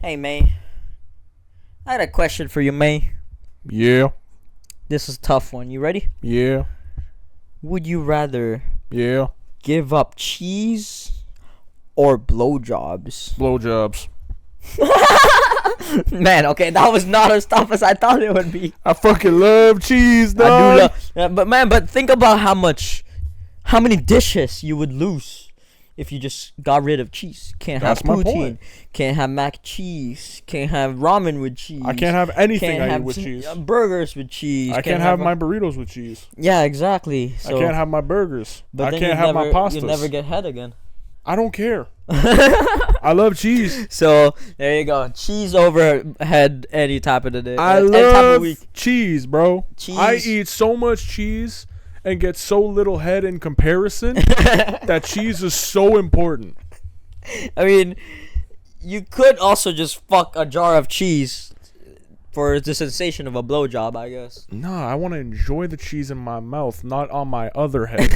Hey, May. I had a question for you, May. Yeah. This is a tough one. You ready? Yeah. Would you rather Yeah. give up cheese or blowjobs? Blowjobs. Man, okay, that was not as tough as I thought it would be. I fucking love cheese, dog. I do love, but think about how many dishes you would lose if you just got rid of cheese. Can't That's have my poutine. point. Can't have mac and cheese. Can't have ramen with cheese. I can't have anything Can't I have eat with cheese. burgers with cheese. I can't have my burritos with cheese. Yeah, exactly. So, I can't have my burgers. but I then can't you'll have my never- pastas. You'll never get head again. I don't care. I love cheese. So there you go. Cheese over head any type of the day. I any type of love week. cheese, bro. Cheese. I eat so much cheese and get so little head in comparison that cheese is so important. I mean, you could also just fuck a jar of cheese for the sensation of a blowjob, I guess. Nah, I want to enjoy the cheese in my mouth, not on my other head.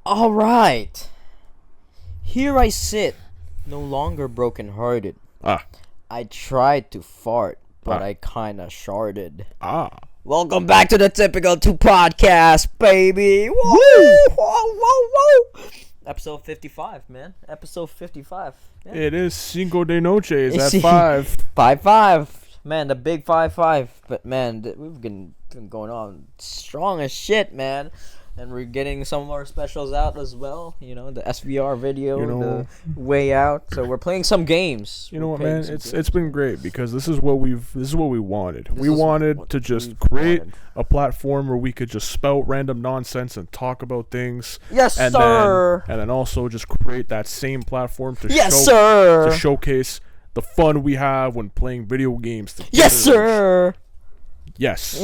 All right. Here I sit, no longer broken-hearted. Ah. I tried to fart, but Ah. I kinda sharded. Ah. Welcome back to the Typical 2 podcast, baby. Woo! Whoa. Episode 55, man. Episode 55. Yeah. It is Cinco de Noches It's at 5. 5-5. Man, the big 5-5. But, man, we've been going on strong as shit, man. And we're getting some of our specials out as well. You know, the SVR video, the way out. So we're playing some games. You know what, man? It's been great because this is what we wanted. We wanted to just create a platform where we could just spout random nonsense and talk about things. Yes, and sir. And then also just create that same platform to sir. To showcase the fun we have when playing video games together. Yes, sir. Yes.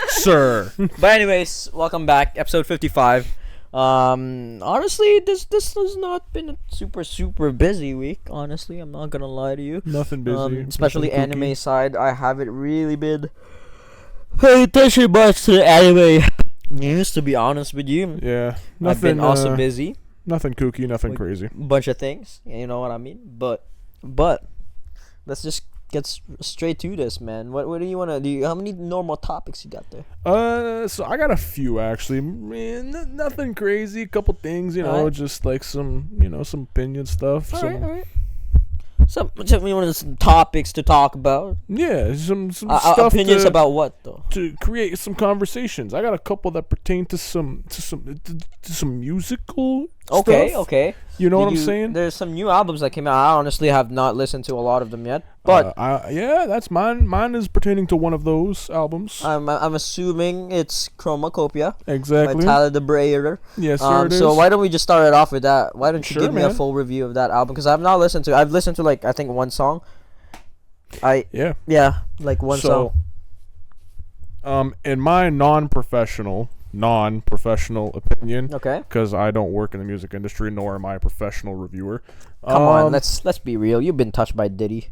Sir. But anyways, welcome back, episode 55. Honestly, this has not been a super busy week. Honestly, I'm not gonna lie to you. Nothing busy. Especially nothing anime cookie. side, I haven't really been paying attention much to the anime news. To be honest with you, Yeah. I've been also busy. Nothing kooky. Nothing Like, crazy. Bunch of things. You know what I mean? But let's just get straight to this, man. What do you wanna do? How many normal topics you got there? So I got a few actually. Man, nothing crazy. A couple things, Alright. just like some, some opinion stuff. All right. Some topics to talk about. Yeah, some stuff. Opinions about what though? to create some conversations. I got a couple that pertain to some musical Okay, stuff. okay. You know what I'm saying? There's some new albums that came out. I honestly have not listened to a lot of them yet, but yeah, that's mine. Mine is pertaining to one of those albums. I'm assuming it's Chromakopia by Exactly. Tyler the Brayer. Yes, sir. It is. So why don't we just start it off with that? Why don't you Sure, give me a man. full review of that album? Because I've not listened to. I've listened to like I think one song. Yeah. Like one So, song. in my non-professional opinion, Okay. because I don't work in the music industry, nor am I a professional reviewer. Come on, let's be real. You've been touched by Diddy.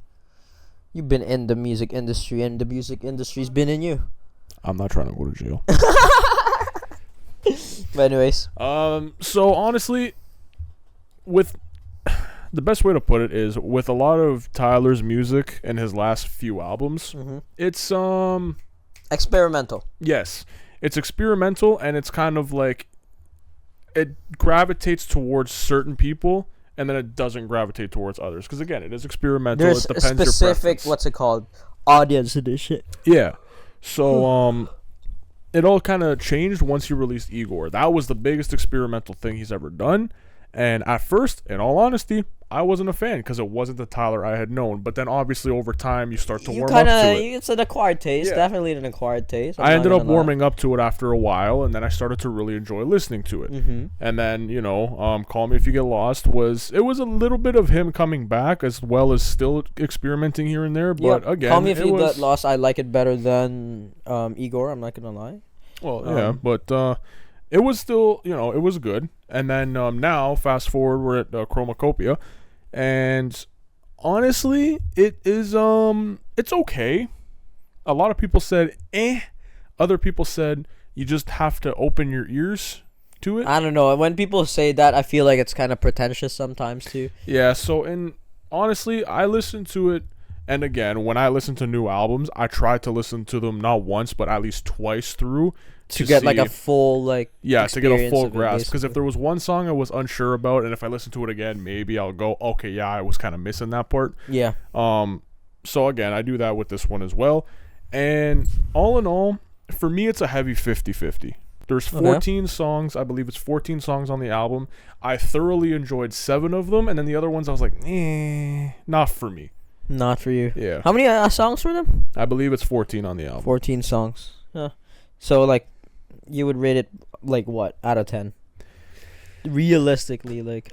You've been in the music industry, and the music industry's been in you. I'm not trying to go to jail. But anyways, So honestly, with the best way to put it is with a lot of Tyler's music and his last few albums, it's experimental. yes, it's experimental and it's kind of like it gravitates towards certain people and then it doesn't gravitate towards others because again, it is experimental. There's it a depends your specific preference. what's it called audience of this shit. Yeah. So it all kind of changed once he released Igor. That was the biggest experimental thing he's ever done. And at first, in all honesty, I wasn't a fan because it wasn't the Tyler I had known. But then obviously over time you start to warm up to it. It's an acquired taste. Yeah. Definitely an acquired taste. I ended up warming up to it after a while, and then I started to really enjoy listening to it. And then Call Me If You Get Lost was a little bit of him coming back as well as still experimenting here and there. But again, Call Me If You Get Lost. I like it better than Igor. I'm not gonna lie. Well, yeah, but it was still, it was good. And then now, fast forward, we're at Chromacopia, and honestly, it is it's okay. A lot of people said other people said you just have to open your ears to it. I don't know. When people say that, I feel like it's kind of pretentious sometimes too. Yeah, so and honestly, I listen to it, and again, when I listen to new albums, I try to listen to them not once but at least twice through To get see, like a full to get a full grasp. Because if there was one song I was unsure about, and if I listen to it again, maybe I'll go, okay, yeah, I was kind of missing that part. Yeah. So again, I do that with this one as well. And all in all, for me, it's a heavy 50-50. There's 14 songs. I believe it's 14 songs on the album. I thoroughly enjoyed 7 of them. And then the other ones, I was like, not for me. Not for you. Yeah. How many songs for them? I believe it's 14 on the album. 14 songs. Huh. So, like, you would rate it, like, what, out of 10? Realistically, like.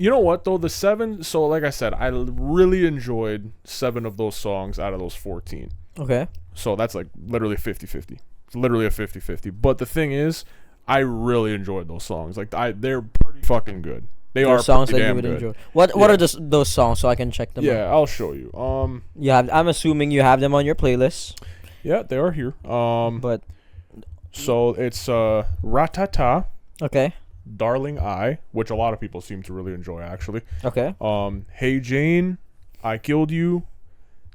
You know what, though? The 7, so like I said, I really enjoyed 7 of those songs out of those 14. Okay. So that's like literally 50-50. It's literally a 50-50. But the thing is, I really enjoyed those songs. Like, they're pretty fucking good. They are songs pretty that you damn would good. enjoy. What are those songs so I can check them out? Yeah, I'll show you. I'm assuming you have them on your playlist. Yeah, they are here. But so it's Ratata. okay. Darling I, which a lot of people seem to really enjoy actually. Okay. Hey Jane, I Killed You,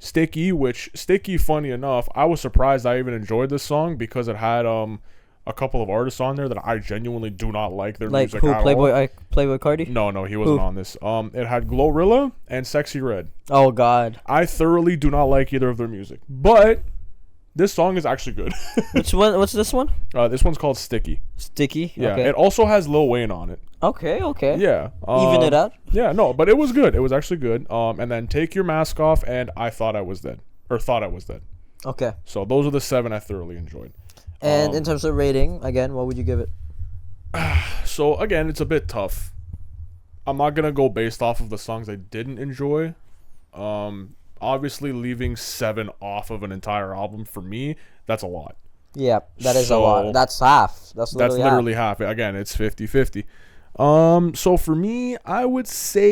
Sticky, which Sticky, funny enough, I was surprised I even enjoyed this song because it had a couple of artists on there that I genuinely do not like their Like music who? at Playboy? all. Playboy Cardi? No, he wasn't on this. It had Glorilla and Sexy Red. Oh God. I thoroughly do not like either of their music, but this song is actually good. Which one? What's this one? This one's called Sticky. Sticky. Yeah, Okay. it also has Lil Wayne on it. Okay. Yeah. Even it out. Yeah, no, but it was good. It was actually good. And then Take Your Mask Off and I Thought I Was Dead. Okay. So those are the 7 I thoroughly enjoyed. And in terms of rating, again, what would you give it? So again, it's a bit tough. I'm not gonna go based off of the songs I didn't enjoy. Obviously leaving 7 off of an entire album for me, that's a lot. Yeah, that is a lot. That's half. That's literally half. Again, it's 50-50. So for me, I would say,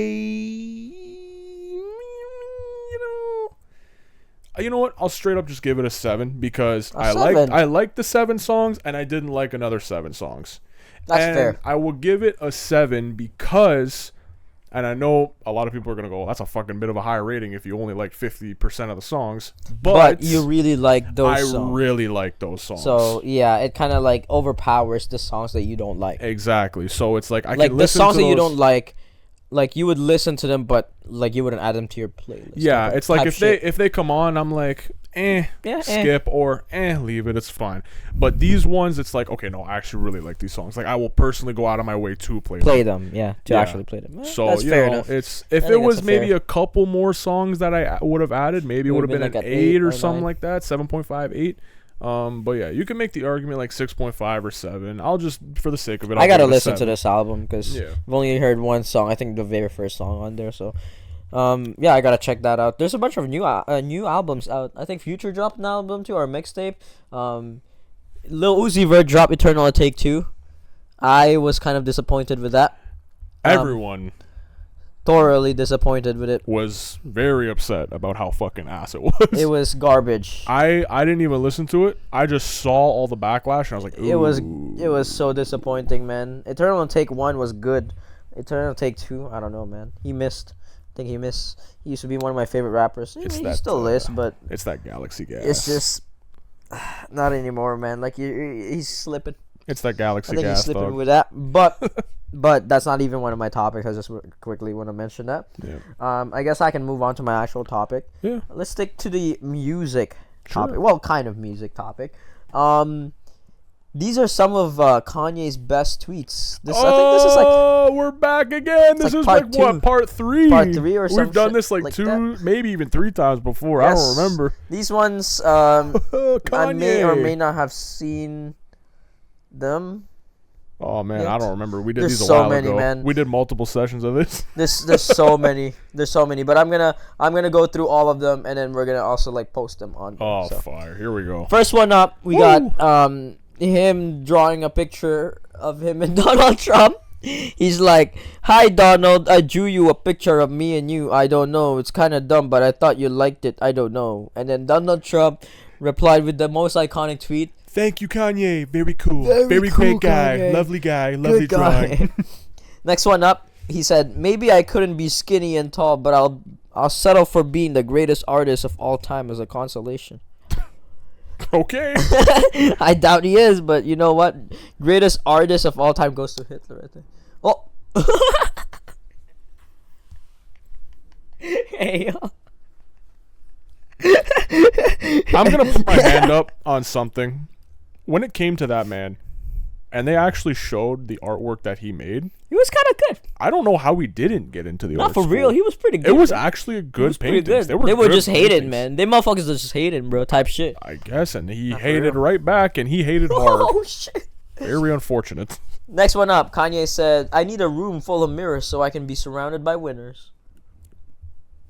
you know what? I'll straight up just give it a 7 because I liked the 7 songs and I didn't like another 7 songs. That's fair. I will give it a 7 because, and I know a lot of people are gonna go, that's a fucking bit of a high rating if you only like 50% of the songs. But you really like those songs. I really like those songs. So yeah, it kind of like overpowers the songs that you don't like. Exactly. So it's like I like can the listen songs to that you those. don't like you would listen to them, but like you wouldn't add them to your playlist. Yeah, it's like shit. if they come on, I'm like, skip or leave it. It's fine. But these ones, it's like, okay, no, I actually really like these songs. Like I will personally go out of my way to play them. Yeah, to actually play them. So that's fair enough. It's if it was maybe a couple more songs that I would have added, maybe it would have been like an 8 or something like that, 7.5, 8. But yeah, you can make the argument like 6.5 or 7. I'll just, for the sake of it, I gotta listen to this album because Yeah. I've only heard one song. I think the very first song on there. So, yeah, I gotta check that out. There's a bunch of new albums out. I think Future dropped an album too, or a mixtape. Lil Uzi Vert dropped Eternal Take 2. I was kind of disappointed with that. Everyone Thoroughly disappointed with it. was very upset about how fucking ass it was. It was garbage. I didn't even listen to it. I just saw all the backlash and I was like, ooh. It was so disappointing, man. Eternal Take 1 was good. Eternal Take 2, I don't know, man. He missed. I think he missed. He used to be one of my favorite rappers. He still is, but it's that Galaxy gas. it's just not anymore, man. Like he's slipping. It's that Galaxy I think gas, he's slipping dog. with that. But that's not even one of my topics. I just quickly want to mention that. Yeah. I guess I can move on to my actual topic. Yeah. Let's stick to the music Sure. topic. Well, kind of music topic. These are some of Kanye's best tweets. I think this is like we're back again. This like is part like two. what, part 3? Part 3 or something. We've done this like 2, maybe even 3 times before. I don't remember. These ones, Kanye. I may or may not have seen them. Oh man, I don't remember. We did There's these a so while many, ago. man. We did multiple sessions of this. There's so many. There's so many. But I'm gonna go through all of them, and then we're gonna also like post them on. Oh, so. fire! Here we go. First one up, we got him drawing a picture of him and Donald Trump. He's like, "Hi Donald, I drew you a picture of me and you. I don't know. It's kind of dumb, but I thought you liked it. I don't know." And then Donald Trump replied with the most iconic tweet. Thank you, Kanye. Very cool. Very cool, great guy. Kanye. Lovely guy. Lovely Good guy. drawing. Next one up, he said, "Maybe I couldn't be skinny and tall, but I'll settle for being the greatest artist of all time as a consolation." Okay. I doubt he is, but you know what? Greatest artist of all time goes to Hitler, I think. Oh. Hey, yo. I'm gonna put my hand up on something. When it came to that man, and they actually showed the artwork that he made, He was kind of good. I don't know how he didn't get into the Not art for school. real. He was pretty good. It was man. actually a He good was pretty paintings. good. They were just good hated, paintings. man. They motherfuckers just hated, bro. Type shit. I guess, and he Not for hated real. right back, and he hated hard. Oh shit. Very unfortunate. Next one up, Kanye said, "I need a room full of mirrors so I can be surrounded by winners."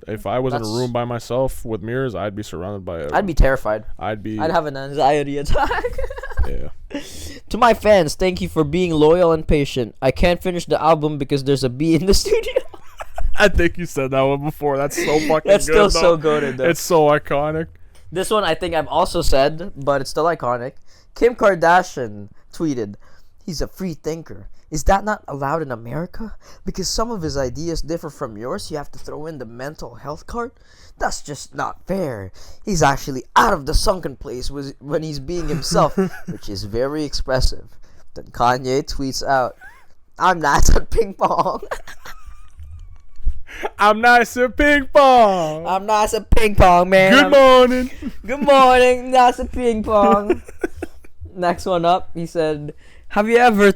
If I was in a That's- room by myself with mirrors, I'd be surrounded by. I'd be terrified. I'd I'd have an anxiety attack. Yeah. To my fans, thank you for being loyal and patient. I can't finish the album because there's a bee in the studio. I think you said that one before. That's so fucking That's good. still so good, though. It's so iconic. This one I think I've also said, but it's still iconic. Kim Kardashian tweeted, "He's a free thinker. Is that not allowed in America? Because some of his ideas differ from yours, you have to throw in the mental health card? That's just not fair. He's actually out of the sunken place when he's being himself," which is very expressive. Then Kanye tweets out, "I'm not at ping pong." I'm nice at ping pong. I'm not at ping pong, man. Good morning. Good morning, not at ping pong. Next one up, he said, Have you ever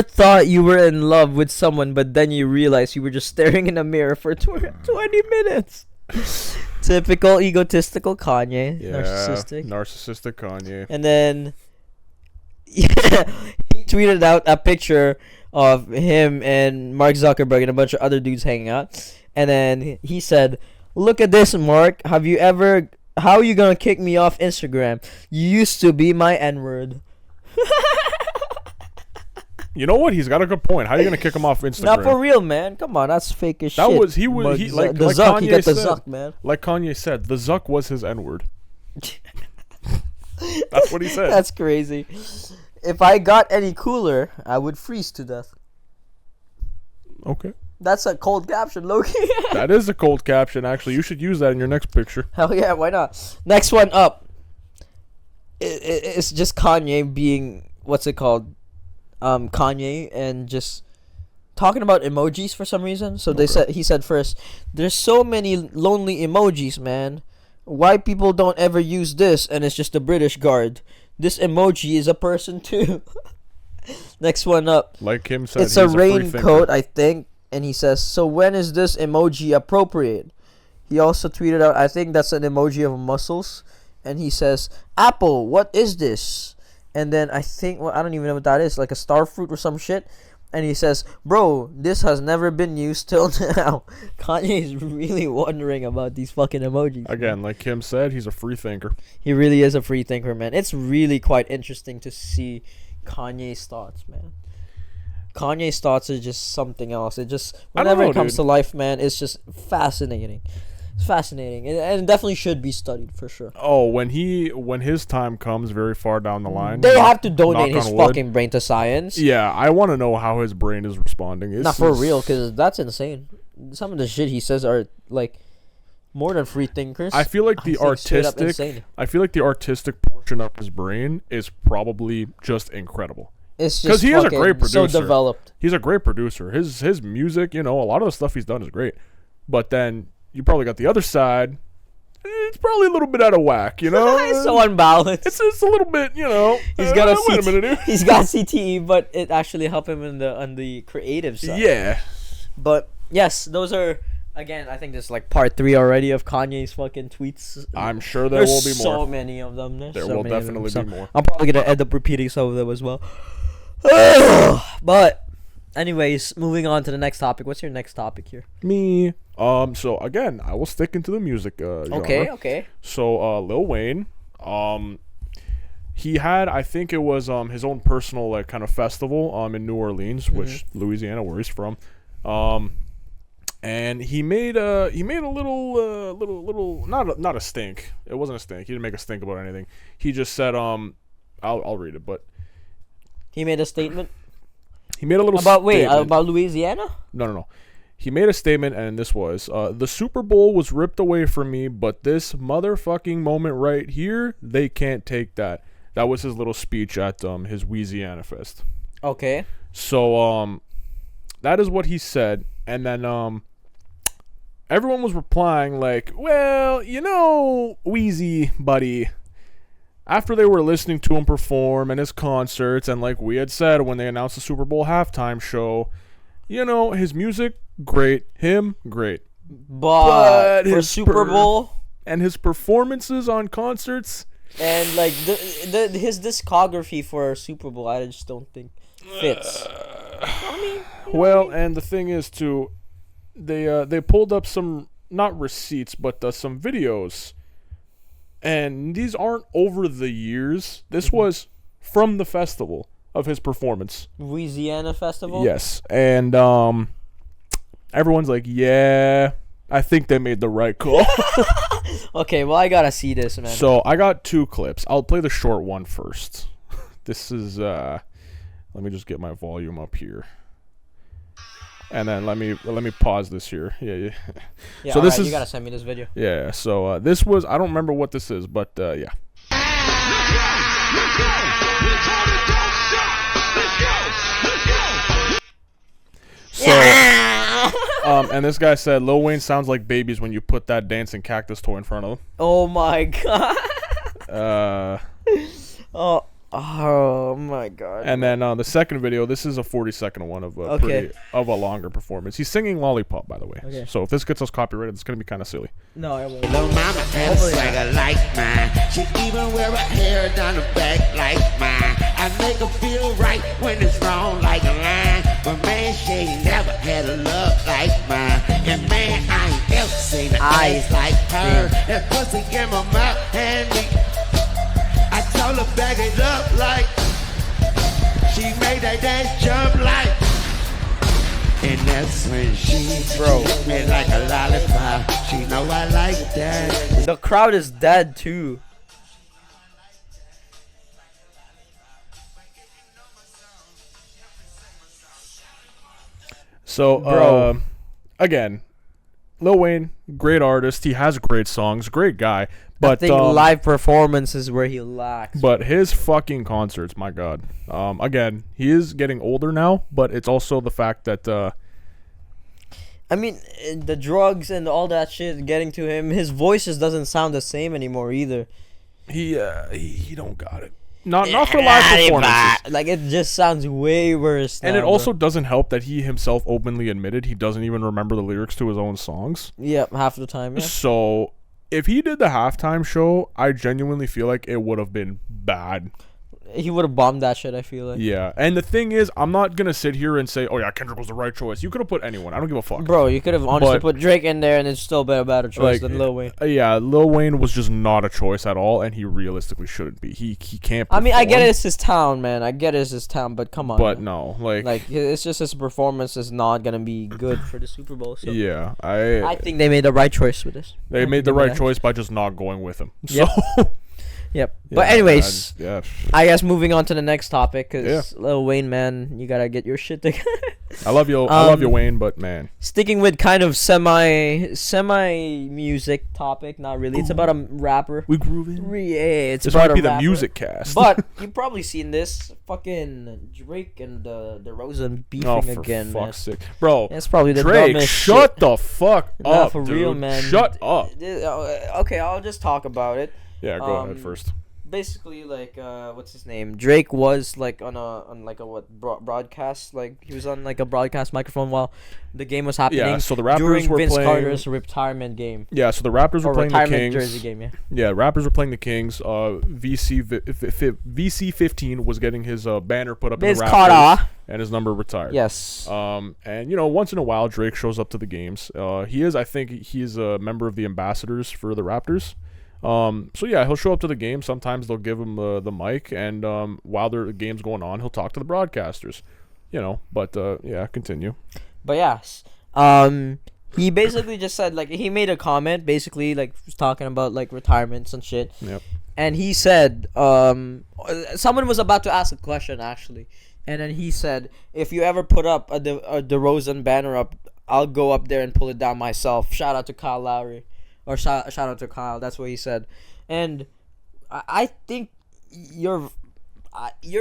thought you were in love with someone, but then you realized you were just staring in a mirror for 20 minutes?" Typical egotistical Kanye. Yeah, Narcissistic. Kanye. And then he tweeted out a picture of him and Mark Zuckerberg and a bunch of other dudes hanging out. And then he said, "Look at this, Mark. How are you gonna kick me off Instagram? You used to be my N-word." You know what? He's got a good point. How are you gonna kick him off Instagram? Not for real, man. Come on, that's fake as That shit. was he Mark like the like Zuck, Kanye he got the said. Zuck, man. Like Kanye said, the Zuck was his N-word. That's what he said. That's crazy. If I got any cooler, I would freeze to death. Okay. That's a cold caption, Loki. That is a cold caption, actually. You should use that in your next picture. Hell yeah, why not? Next one up. It's just Kanye being, what's it called? Kanye, and just talking about emojis for some reason. So he said first, "There's so many lonely emojis, man. Why people don't ever use this, and it's just a British guard. This emoji is a person too." Next one up. Like him said, It's he's a free raincoat, thinker. I think. And he says, "So when is this emoji appropriate?" He also tweeted out, I think that's an emoji of muscles. And he says, "Apple, what is this?" And then I think, well, I don't even know what that is. Like a star fruit or some shit. And he says, "Bro, this has never been used till now." Kanye is really wondering about these fucking emojis. Again, like Kim said, he's a free thinker. He really is a free thinker, man. It's really quite interesting to see Kanye's thoughts, man. Kanye's thoughts are just something else. It just, I don't whenever know, it comes dude. to life, man, it's just fascinating. It's fascinating, and it definitely should be studied for sure. Oh, when his time comes very far down the line, They have to donate knock his on wood. fucking brain to science. Yeah, I want to know how his brain is responding. Not for real, because that's insane. Some of the shit he says are like more than free thinkers. I feel like the think straight up artistic. insane. I feel like the artistic portion of his brain is probably just incredible. It's 'Cause just he is a fucking great so producer. developed. He's a great producer. His music, a lot of the stuff he's done is great. But then you probably got the other side. It's probably a little bit out of whack, It's so unbalanced. It's a little bit, He's got a wait a minute here. He's got CTE, but it actually helped him on the creative side. Yeah. But yes, those are, again, I think this is like part 3 already of Kanye's fucking tweets. I'm sure there There's will be so more. many of them. There will definitely be more. I'm probably gonna end up repeating some of them as well. But anyways, moving on to the next topic. What's your next topic here? Me. So again, I will stick into the music genre. Okay. So Lil Wayne, he had, I think it was his own personal like kind of festival in New Orleans, which Louisiana, where he's from. And he made a little not a stink. It wasn't a stink. He didn't make a stink about anything. He just said I'll read it, but he made a statement. He made a little about Louisiana? No. He made a statement, and this was, the Super Bowl was ripped away from me, but this motherfucking moment right here, they can't take that. That was his little speech at his Louisiana Fest. Okay. So, that is what he said, and then, everyone was replying like, well, you know, Wheezy, buddy, after they were listening to him perform and his concerts, and like we had said when they announced the Super Bowl halftime show, you know, his music, great. Him, great. But for Super Bowl and his performances on concerts and like his discography for Super Bowl, I just don't think fits. Well, and the thing is too, they pulled up some not receipts but some videos, and these aren't over the years. This was from the festival of his performance. Louisiana Festival? Yes. And everyone's like, yeah, I think they made the right call. Okay, well, I gotta see this, man. So I got 2 clips. I'll play the short one first. This is let me just get my volume up here. And then let me pause this here. Yeah. So this is, you gotta send me this video. Yeah, so this was, I don't remember what this is, but yeah. So, and this guy said, Lil Wayne sounds like babies when you put that dancing cactus toy in front of him. Oh my god. Oh my god. And then the second video, this is a 40-second one of a longer performance. He's singing Lollipop, by the way. Okay. So if this gets us copyrighted, it's gonna be kind of silly. No, I won't. Little mama had a swagger like mine. She even wear her hair down the back like mine. I make her feel right when it's wrong like a line. But man, she ain't never had a love like mine. And man, I ain't ever seen an eyes like her. That pussy in my mouth handy. I told her bag it up like she made that dance jump like. And that's when she hit me like a lollipop. She know I like that. The crowd is dead too. So, again, Lil Wayne, great artist. He has great songs, great guy. But I think live performance is where he lacks. But his fucking concerts, my god. Again, he is getting older now, but it's also the fact that I mean, the drugs and all that shit getting to him, his voice just doesn't sound the same anymore either. He don't got it. Not for live performances. Like, it just sounds way worse now, and it also doesn't help that he himself openly admitted he doesn't even remember the lyrics to his own songs. Yep, half the time, yeah. So, if he did the halftime show, I genuinely feel like it would have been bad. He would have bombed that shit, I feel like. Yeah, and the thing is, I'm not going to sit here and say, oh yeah, Kendrick was the right choice. You could have put anyone. I don't give a fuck. Bro, you could have honestly put Drake in there and it's still been a better choice than Lil Wayne. Yeah, Lil Wayne was just not a choice at all, and he realistically shouldn't be. He can't perform. I mean, I get it's his town, man. I get it's his town, but come on. But man. no, like it's just his performance is not going to be good for the Super Bowl. So yeah, I think they made the right choice with this. They made the right choice by just not going with him. Yep. So... Yep. But anyways, yeah. I guess moving on to the next topic, because Lil Wayne, man, you gotta get your shit together. I love you, Wayne, but man. Sticking with kind of semi music topic, not really. It's about a rapper. We grooving. Yeah, it's this about might be a rapper. The MUSICAST. But you've probably seen this. Fucking Drake and DeRozan beefing again, man. Fuck's sake, bro. That's probably the Drake, dumbest shut shit. the fuck up, Nah, for dude. real, man. Shut up. Okay, I'll just talk about it. Yeah, go ahead first. Basically, like, what's his name? Drake was like on a broadcast, like he was on like a broadcast microphone while the game was happening. Yeah, so the Raptors during were Vince playing Carter's retirement game. Yeah, so the Raptors were playing the Kings. Jersey game, yeah. Yeah, Raptors were playing the Kings. VC15 was getting his banner put up in the Raptors, Carter. And his number retired. Yes. And once in a while Drake shows up to the games. I think he's a member of the ambassadors for the Raptors. So yeah, he'll show up to the game. Sometimes they'll give him the mic, and while the game's going on, he'll talk to the broadcasters. But yeah, continue. But yes, he basically just said, like, he made a comment, basically, like, was talking about, like, retirements and shit. Yep. And he said, someone was about to ask a question, actually. And then he said, if you ever put up a DeRozan banner up, I'll go up there and pull it down myself. Shout out to Kyle Lowry. Or shout out to Kyle. That's what he said. And I think you're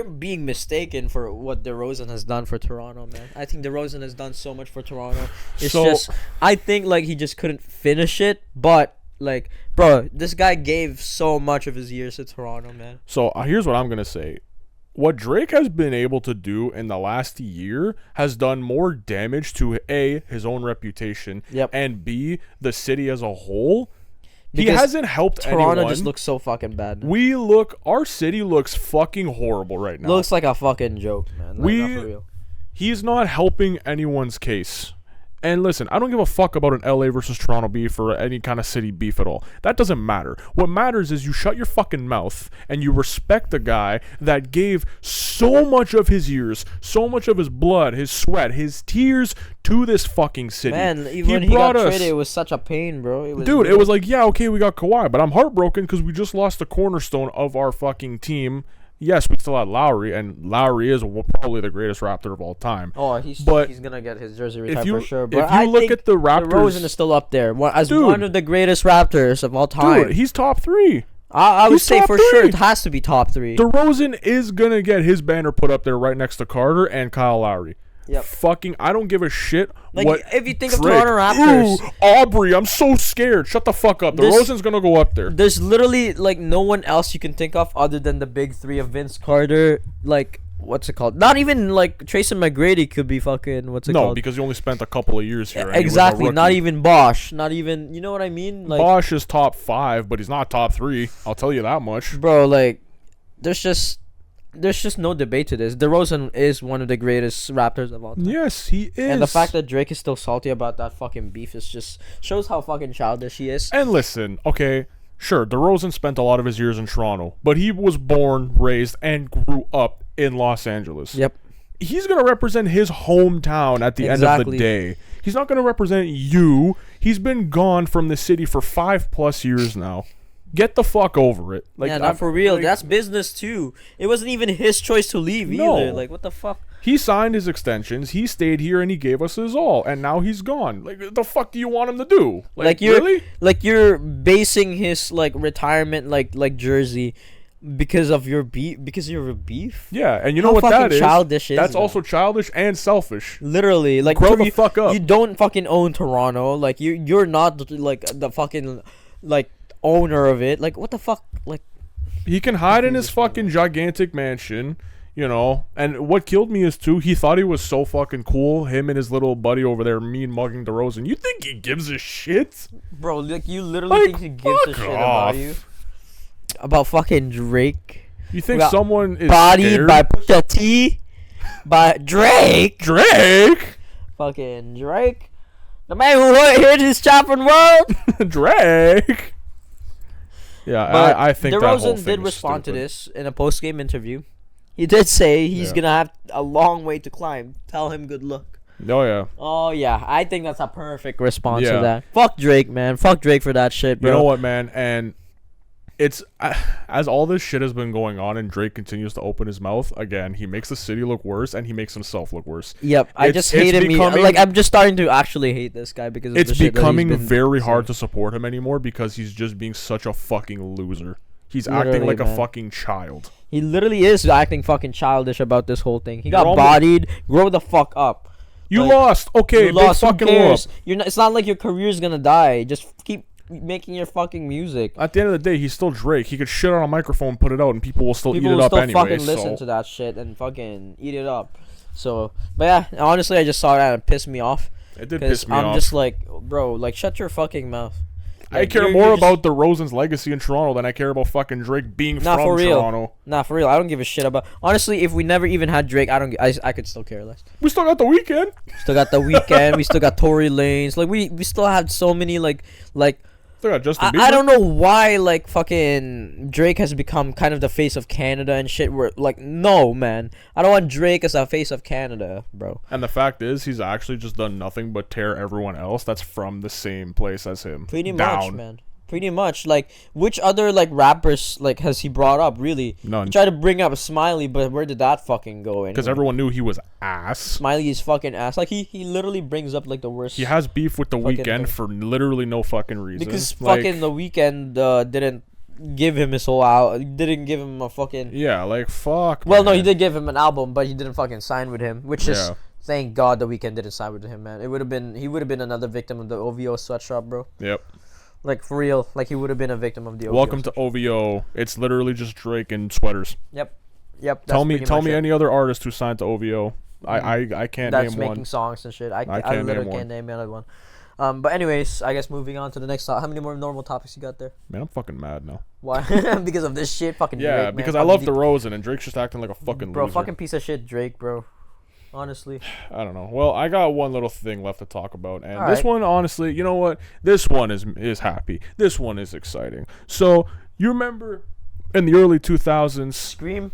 being mistaken for what DeRozan has done for Toronto, man. I think DeRozan has done so much for Toronto. It's just, I think, like, he just couldn't finish it. But, like, bro, this guy gave so much of his years to Toronto, man. So here's what I'm going to say. What Drake has been able to do in the last year has done more damage to A, his own reputation, and B, the city as a whole. Because he hasn't helped Toronto anyone. Just looks so fucking bad now. Our city looks fucking horrible right now. Looks like a fucking joke, man. Like, not for real. He's not helping anyone's case. And listen, I don't give a fuck about an LA versus Toronto beef or any kind of city beef at all. That doesn't matter. What matters is you shut your fucking mouth and you respect the guy that gave so much of his years, so much of his blood, his sweat, his tears to this fucking city. Man, even when he got traded, it was such a pain, bro. It was like, yeah, okay, we got Kawhi, but I'm heartbroken because we just lost the cornerstone of our fucking team. Yes, we still had Lowry, and Lowry is probably the greatest Raptor of all time. Oh, he's gonna get his jersey retired for sure. But if you look at the Raptors, DeRozan is still up there as one of the greatest Raptors of all time. Dude, he's top 3. I would say for sure it has to be top 3. DeRozan is gonna get his banner put up there right next to Carter and Kyle Lowry. Yep. Fucking, I don't give a shit. Like, what if you think Drake, of Toronto Raptors, Aubrey, I'm so scared. Shut the fuck up. DeRozan's gonna go up there. There's literally, like, no one else you can think of other than the big 3 of Vince Carter. Like, what's it called? Not even, like, Tracy McGrady could be fucking, what's it called? No, because he only spent a couple of years here. Exactly. Not even Bosch. Not even, you know what I mean? Like, Bosch is top 5, but he's not top 3. I'll tell you that much. Bro, like, there's just no debate to this. DeRozan is one of the greatest Raptors of all time. Yes, he is. And the fact that Drake is still salty about that fucking beef is just shows how fucking childish he is. And listen, okay, sure, DeRozan spent a lot of his years in Toronto, but he was born, raised, and grew up in Los Angeles. Yep. He's going to represent his hometown at the end of the day. He's not going to represent you. He's been gone from the city for 5+ years now. Get the fuck over it. Like, yeah, not for real. Like, that's business too. It wasn't even his choice to leave either. Like, what the fuck? He signed his extensions. He stayed here and he gave us his all. And now he's gone. Like, the fuck do you want him to do? Like you're you're basing his like retirement like jersey because of your beef. Because you're a beef. Yeah, and you know what that is? Childish is that's also childish and selfish. Literally, like, grow the fuck up. You don't fucking own Toronto. Like, you're not like the fucking like owner of it. Like, what the fuck? Like, he can hide in his fucking gigantic mansion, you know. And what killed me is too, he thought he was so fucking cool, him and his little buddy over there mean mugging DeRozan. You think he gives a shit, bro? Like, you literally think he gives a shit about you, about fucking Drake? You think someone is bodied scared? By Pusha T, by Drake, fucking Drake, the man who hit his chopping world, Drake. Yeah, but I think DeRozan did respond to this in a post-game interview. He did say he's gonna have a long way to climb. Tell him good luck. Oh yeah. Oh yeah, I think that's a perfect response to that. Fuck Drake, man. Fuck Drake for that shit, bro. You know what, man? And it's as all this shit has been going on, and Drake continues to open his mouth again. He makes the city look worse, and he makes himself look worse. Yep, I just hate him. Like, I'm just starting to actually hate this guy because of it's the shit becoming very hard to support him anymore because he's just being such a fucking loser. He's acting like a fucking child. He literally is acting fucking childish about this whole thing. He got bodied. Grow the fuck up. You lost. Okay, big fucking loss. It's not like your career's gonna die. Just keep making your fucking music. At the end of the day, he's still Drake. He could shit on a microphone, put it out, and people will still eat it up anyway. People will still fucking listen to that shit and fucking eat it up. So, but yeah, honestly, I just saw that and it pissed me off. It did piss me off. I'm just like, bro, like, shut your fucking mouth. Like, I care more about DeRozan's legacy in Toronto than I care about fucking Drake being from Toronto. Nah, for real. I don't give a shit about. Honestly, if we never even had Drake, I could still care less. We still got the Weeknd. We still got Tory Lanez. Like, we still had so many like They got Justin Bieber. I don't know why like fucking Drake has become kind of the face of Canada and shit. Where like no man, I don't want Drake as a face of Canada, bro. And the fact is, he's actually just done nothing but tear everyone else that's from the same place as him. Pretty down. much, man. Pretty much. Like, which other like rappers like has he brought up? Really? None. He tried to bring up Smiley, but where did that fucking go? Because Anyway? everyone knew he was ass. Smiley is fucking ass. Like he literally brings up like the worst. He has beef with the fucking Weeknd thing. for literally no fucking reason. Because like, fucking the Weeknd didn't give him his whole album. Didn't give him a fucking. yeah, like fuck. Well, no, man. he did give him an album, but he didn't fucking sign with him. Which is Yeah. thank God the Weeknd didn't sign with him, man. He would have been another victim of the OVO sweatshop, bro. Yep. Like for real, like he would have been a victim of the OVO. Welcome to OVO. It's literally just Drake in sweaters. Yep. Tell me pretty much it. any other artist who signed to OVO. I can't That's name making one. songs and shit. I can't literally name can't one. name another one. But anyways, I guess moving on to the next. How many more normal topics you got there? Man, I'm fucking mad now. Why? Because of this shit, fucking Yeah, Drake, because man. I love Fucking DeRozan and Drake's just acting like a fucking bro, loser. fucking piece of shit, Drake, bro. Honestly. I don't know. Well, I got one little thing left to talk about, and All this right. one, honestly, you know what? This one is happy. This one is exciting. So you remember in the early 2000s? Scream.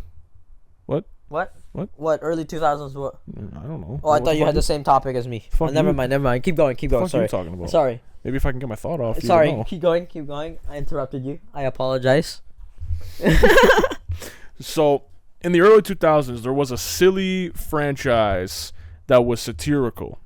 What? What? What? What? Early 2000s? What? I don't know. Oh, I What thought you had the fuck same topic as me. Fuck Never you. mind. Never mind. Keep going. Keep going. fuck Sorry. you talking about? Sorry. Maybe if I can get my thought off. you Sorry. don't know. Keep going. Keep going. I interrupted you. I apologize. So in the early 2000s, there was a silly franchise that was satirical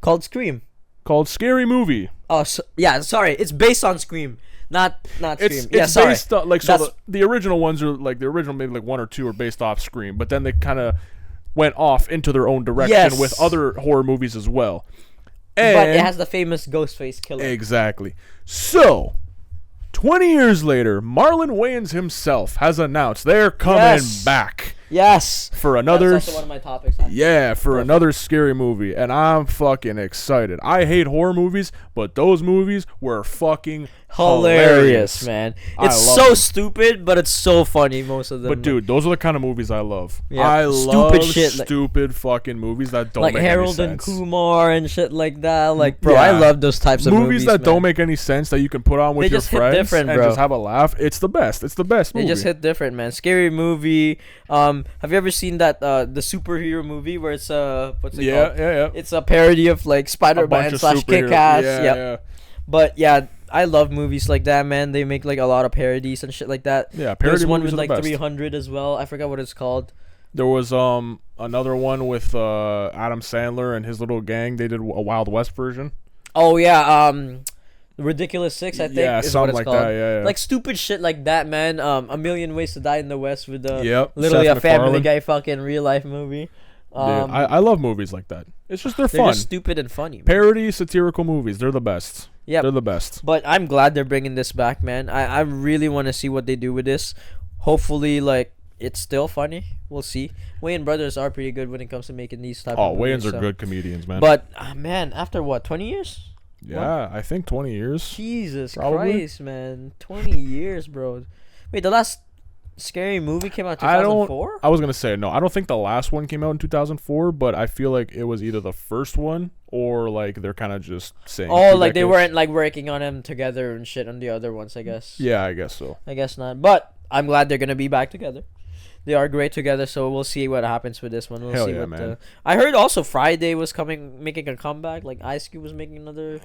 Called Scream. called Scary Movie. Oh, yeah. Sorry. It's based on Scream. Not Scream. It's yeah, sorry. based on, like, so That's- the original ones are like the original maybe like one or two are based off Scream, but then they kind of went off into their own direction Yes. with other horror movies as well. But And it has the famous Ghostface killer. exactly. So 20 years later, Marlon Wayans himself has announced they're coming Yes. back Yes. for another That's also one of my topics. Actually. yeah, for another scary movie, and I'm fucking excited. I hate horror movies, but those movies were fucking Hilarious, man. I It's love so them. stupid, but it's so funny, most of them. But dude, those are the kind of movies I love. Yeah, I stupid love shit, like- stupid fucking movies that don't like make Harold any and sense. Kumar and shit like that. Like, bro, I Yeah. love those types of Movies that man. don't make any sense that you can put on with They your just hit friends different, and bro. just have a laugh. It's the best. It's the best They movie. just hit different, man. Scary movie. Have you ever seen that the superhero movie where it's what's it yeah, called? yeah. It's a parody of like A bunch Spider-Man of slash superheroes. Kick-Ass. Yeah, Yep. yeah. But yeah, I love movies like that, man. They make like a lot of parodies and shit like that. Yeah, parody There's one movies with are the like best. 300 as well. I forgot what it's called. There was another one with Adam Sandler and his little gang. They did a Wild West version. Oh yeah, Ridiculous Six, I think. Yeah, is what something it's like called. that. Yeah, yeah. Like stupid shit like that, man. A Million Ways to Die in the West with Yep, literally Seth a Family MacFarlane. Guy fucking real life movie. Dude, I love movies like that. It's just they're They're fun. just stupid and funny. Man. Parody satirical movies. They're the best. Yep. They're the best. But I'm glad they're bringing this back, man. I really want to see what they do with this. Hopefully, like, it's still funny. We'll see. Wayans brothers are pretty good when it comes to making these type Oh, of movies. Wayans are so. good comedians, man. But, man, after what, 20 years? yeah, I think 20 years. Jesus Probably. Christ, man. 20 years, bro. Wait, the last scary movie came out in I 2004? I was gonna say no. I don't think the last one came out in 2004, but I feel like it was either the first one or like they're kind of just saying. Oh, 2 like they decades. weren't like working on them together and shit on the other ones, I guess. Yeah, I guess so. I guess not. But I'm glad they're gonna be back together. They are great together, so we'll see what happens with this one. We'll Hell see yeah, what man. I heard also Friday was making a comeback. Like Ice Cube was making another.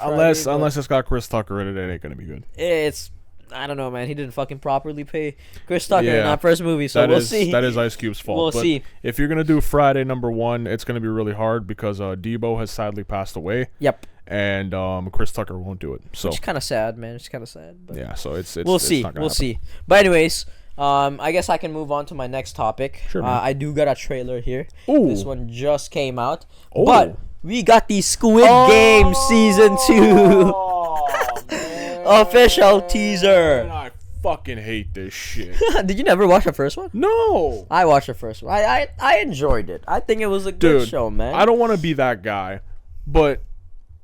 Unless Friday, but it's got Chris Tucker in it, it ain't gonna be good. It's, I don't know, man. He didn't fucking properly pay Chris Tucker in Yeah. that first movie, so That we'll is- see. that is Ice Cube's fault. We'll but see. if you're gonna do Friday #1, it's gonna be really hard because Debo has sadly passed away, Yep. and Chris Tucker won't do it. So It's kind of sad, man. It's kind of sad. But yeah, so it's we'll it's see. not gonna We'll happen. see. But anyways, I guess I can move on to my next topic. Sure, man. I do got a trailer here. Ooh. This one just came out. Oh. But we got the Squid Game season 2 Oh, man. official teaser. I fucking hate this shit. Did you never watch the first one? No. I watched the first one. I enjoyed it. I think it was a good Dude, show, man. I don't want to be that guy, but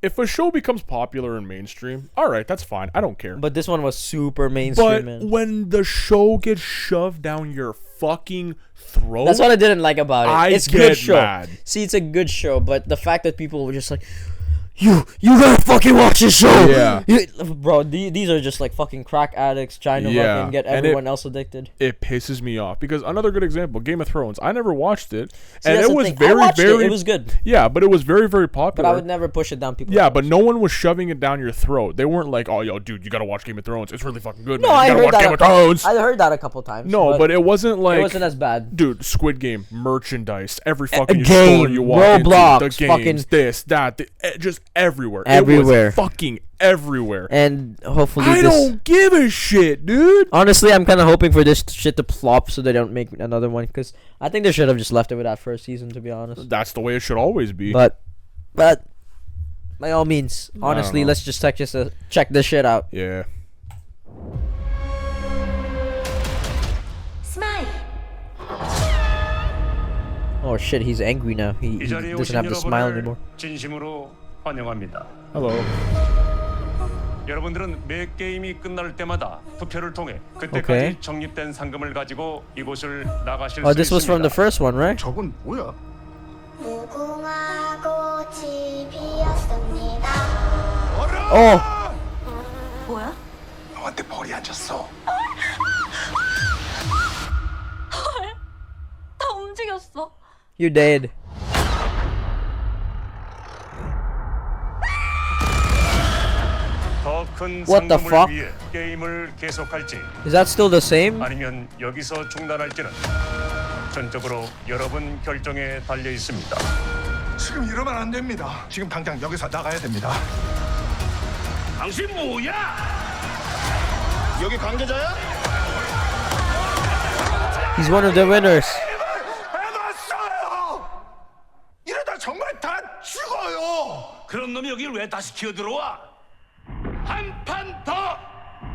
if a show becomes popular and mainstream, all right, that's fine. I don't care. But this one was super mainstream, But man. when the show gets shoved down your fucking throat, That's what I didn't like about it. I It's get good show. mad. See, it's a good show, but the fact that people were just like, you gotta fucking watch this show. Yeah. Bro, these are just like fucking crack addicts trying to fucking get everyone else addicted. It pisses me off because another good example, Game of Thrones. I never watched it, See, and that's it the was thing. very, I watched very. It was good. Yeah, but it was very, very popular. But I would never push it down people's Yeah, throats. but no one was shoving it down your throat. They weren't like, "Oh, yo, dude, you gotta watch Game of Thrones. It's really fucking good." No, man. I You gotta heard watch that. Game of Thrones. I heard that a couple times. No, but it wasn't like. it wasn't as bad. Dude, Squid Game, merchandise, every fucking game, store you walk Roblox, into, the games, fucking this, that, just everywhere. Everywhere. It was fucking everywhere. And hopefully I don't give a shit, dude. Honestly, I'm kind of hoping for this shit to flop so they don't make another one, because I think they should have just left it with that first season, to be honest. That's the way it should always be. But by all means, honestly, let's just check this shit out. Yeah. Smile. Oh shit, he's angry now. He 이 자리에 doesn't 오신 have to smile 여러분을 anymore. 진심으로 환영합니다. Hello. 여러분들은 매 게임이 끝날 때마다 투표를 통해 그때까지 Okay. 적립된 상금을 가지고 이곳을 나가실 Oh, 수 this was from the 있습니다. first one, right? 저건 뭐야? 무궁화 꽃이 피었습니다. Oh, 뭐야? 너한테 벌이 앉았어. 다 움직였어. you're dead. 더 큰 What the 상금을 fuck? 위해 게임을 계속할지 Is that still the same? 아니면 여기서 중단할지는 전적으로 여러분 결정에 달려 있습니다. 지금 이러면 안 됩니다. 지금 당장 여기서 나가야 됩니다. 당신 뭐야? 여기 관계자야? He's one of the winners. 해봤어요. 이러다 정말 다 죽어요. 그런 놈이 여길 왜 다시 기어 들어와? 한 판 더!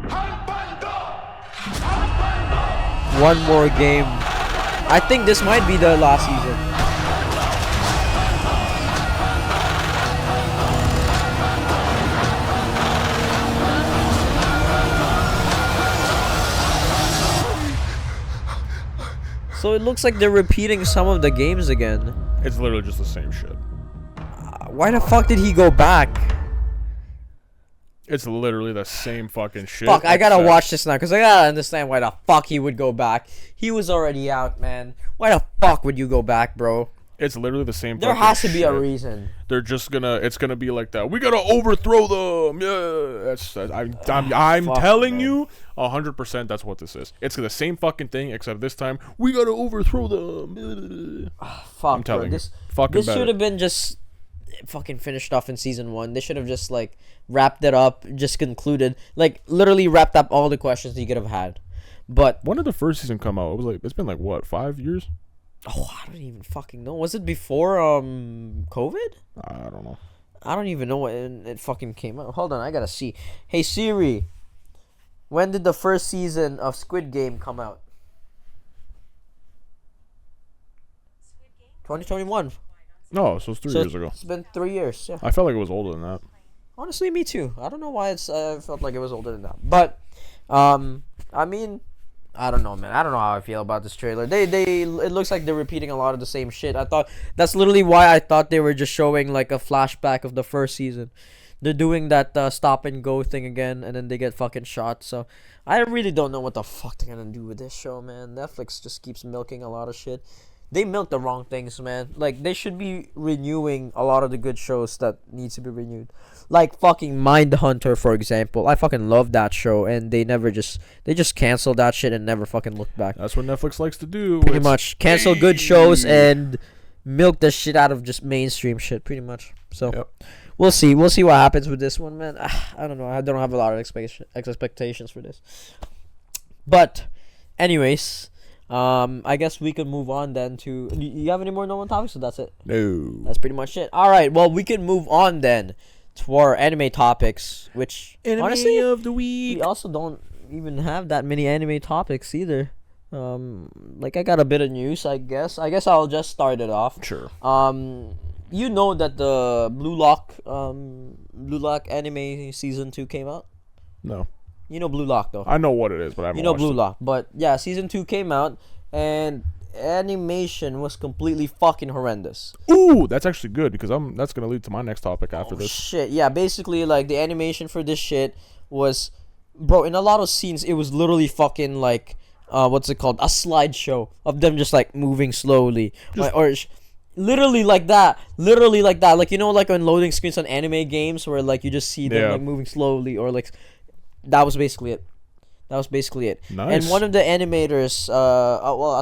한 판 더! One more game. I think this might be the last season. So it looks like they're repeating some of the games again. It's literally just the same shit. Why the fuck did he go back? It's literally the same fucking shit. Fuck, I gotta except- watch this now, because I gotta understand why the fuck he would go back. He was already out, man. Why the fuck would you go back, bro? It's literally the same. There fucking has to be a shit. reason. They're just gonna. It's gonna be like that. We gotta overthrow them. Yeah, I'm fuck, telling man. you, 100%. That's what this is. It's the same fucking thing, except this time we gotta overthrow them. Fuck, I'm telling bro. you, fucking This better. should have been just fucking finished off in season 1. They should have just like wrapped it up, just concluded, like literally wrapped up all the questions you could have had. But When did the first season come out? It was like it's been like what, 5 years? oh, I don't even fucking know. Was it before COVID? I don't know. I don't even know when it fucking came out. Hold on, I gotta see. Hey Siri, when did the first season of Squid Game come out? 2021. No, so it's 3 So years ago. It's been 3 years. Yeah. I felt like it was older than that. Honestly, me too. I don't know why I felt like it was older than that. But, I mean, I don't know, man. I don't know how I feel about this trailer. It looks like they're repeating a lot of the same shit. I thought that's literally why I thought they were just showing like a flashback of the first season. They're doing that stop and go thing again, and then they get fucking shot. So I really don't know what the fuck they're gonna do with this show, man. Netflix just keeps milking a lot of shit. They milk the wrong things, man. Like, they should be renewing a lot of the good shows that needs to be renewed. Like fucking Mindhunter, for example. I fucking love that show, and they just canceled that shit and never fucking looked back. That's what Netflix likes to do. Pretty It's- much cancel good shows and milk the shit out of just mainstream shit, pretty much. So Yep. we'll see what happens with this one, man. I don't know. I don't have a lot of expectations for this. But anyways, I guess we can move on then to. You have any more normal topics? So that's it. No. That's pretty much it. All right. Well, we can move on then to our anime topics, which honestly of the week. we also don't even have that many anime topics either. Like I got a bit of news, I guess. I guess I'll just start it off. Sure. You know that the Blue Lock anime season 2 came out? No. You know Blue Lock though. I know what it is, but I haven't You know watched Blue it. Lock, but yeah, season 2 came out, and animation was completely fucking horrendous. Ooh, that's actually good because that's gonna lead to my next topic after this. Shit, yeah. Basically, like the animation for this shit was, bro. In a lot of scenes, it was literally fucking like, what's it called? A slideshow of them just like moving slowly, literally like that. Literally like that. Like, you know, like on loading screens on anime games where like you just see them like moving slowly, or like that was basically it. Nice. And one of the animators,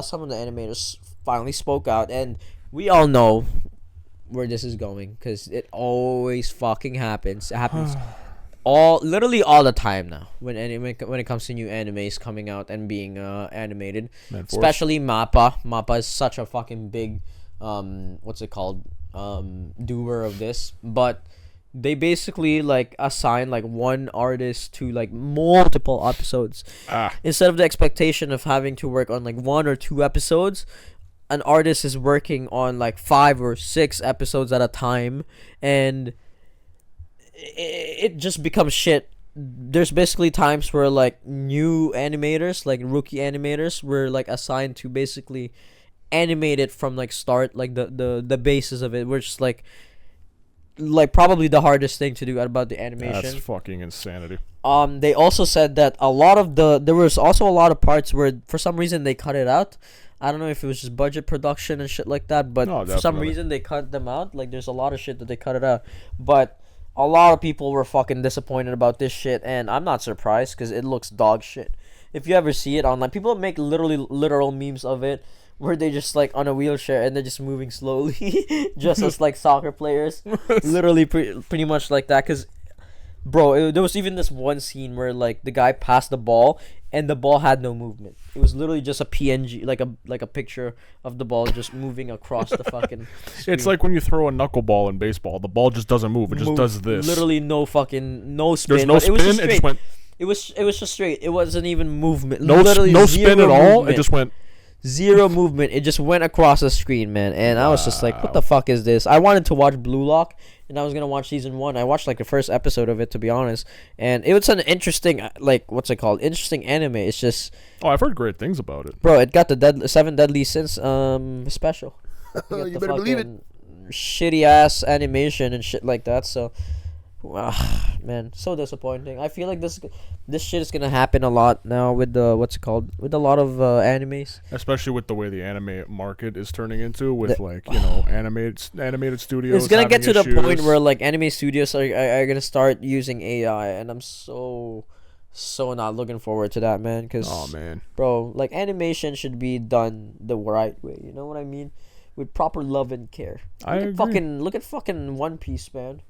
some of the animators finally spoke out, and we all know where this is going because it always fucking happens. It happens literally all the time now when it comes to new animes coming out and being animated. Especially Mappa. Mappa is such a fucking big, what's it called, doer of this, but they basically like assign like one artist to like multiple episodes instead of the expectation of having to work on like 1 or 2 episodes. An artist is working on like 5 or 6 episodes at a time, and it just becomes shit. There's basically times where like new animators, like rookie animators, were like assigned to basically animate it from like start, like the basis of it, which is like probably the hardest thing to do about the animation. That's fucking insanity. They also said that there was also a lot of parts where for some reason they cut it out. I don't know if it was just budget production and shit like that, but for some reason they cut them out. Like there's a lot of shit that they cut it out, but a lot of people were fucking disappointed about this shit, and I'm not surprised because it looks dog shit. If you ever see it online, people make literal memes of it, where they just like on a wheelchair and they're just moving slowly, just as like soccer players, literally pretty much like that. Cause, bro, there was even this one scene where like the guy passed the ball and the ball had no movement. It was literally just a PNG, like a picture of the ball just moving across the fucking screen. It's like when you throw a knuckleball in baseball, the ball just doesn't move. It just does this. Literally no spin. There's no spin. It just went. It was just straight. It wasn't even movement. No spin at all. It just went. Zero movement. It just went across the screen, man. And I was just like, what the fuck is this? I wanted to watch Blue Lock, and I was gonna watch season 1. I watched like the first episode of it, to be honest, and it was an interesting, like, what's it called? Interesting anime. It's just, I've heard great things about it, bro. It got the 7 Deadly Sins special. You better believe it. Shitty ass animation and shit like that. So, man, so disappointing. I feel like this shit is gonna happen a lot now with with a lot of animes, especially with the way the anime market is turning into with animated studios. It's gonna get to issues. the point where like anime studios are gonna start using AI, and I'm so not looking forward to that, man. Cause bro, like animation should be done the right way. You know what I mean? With proper love and care. Look at fucking One Piece, man.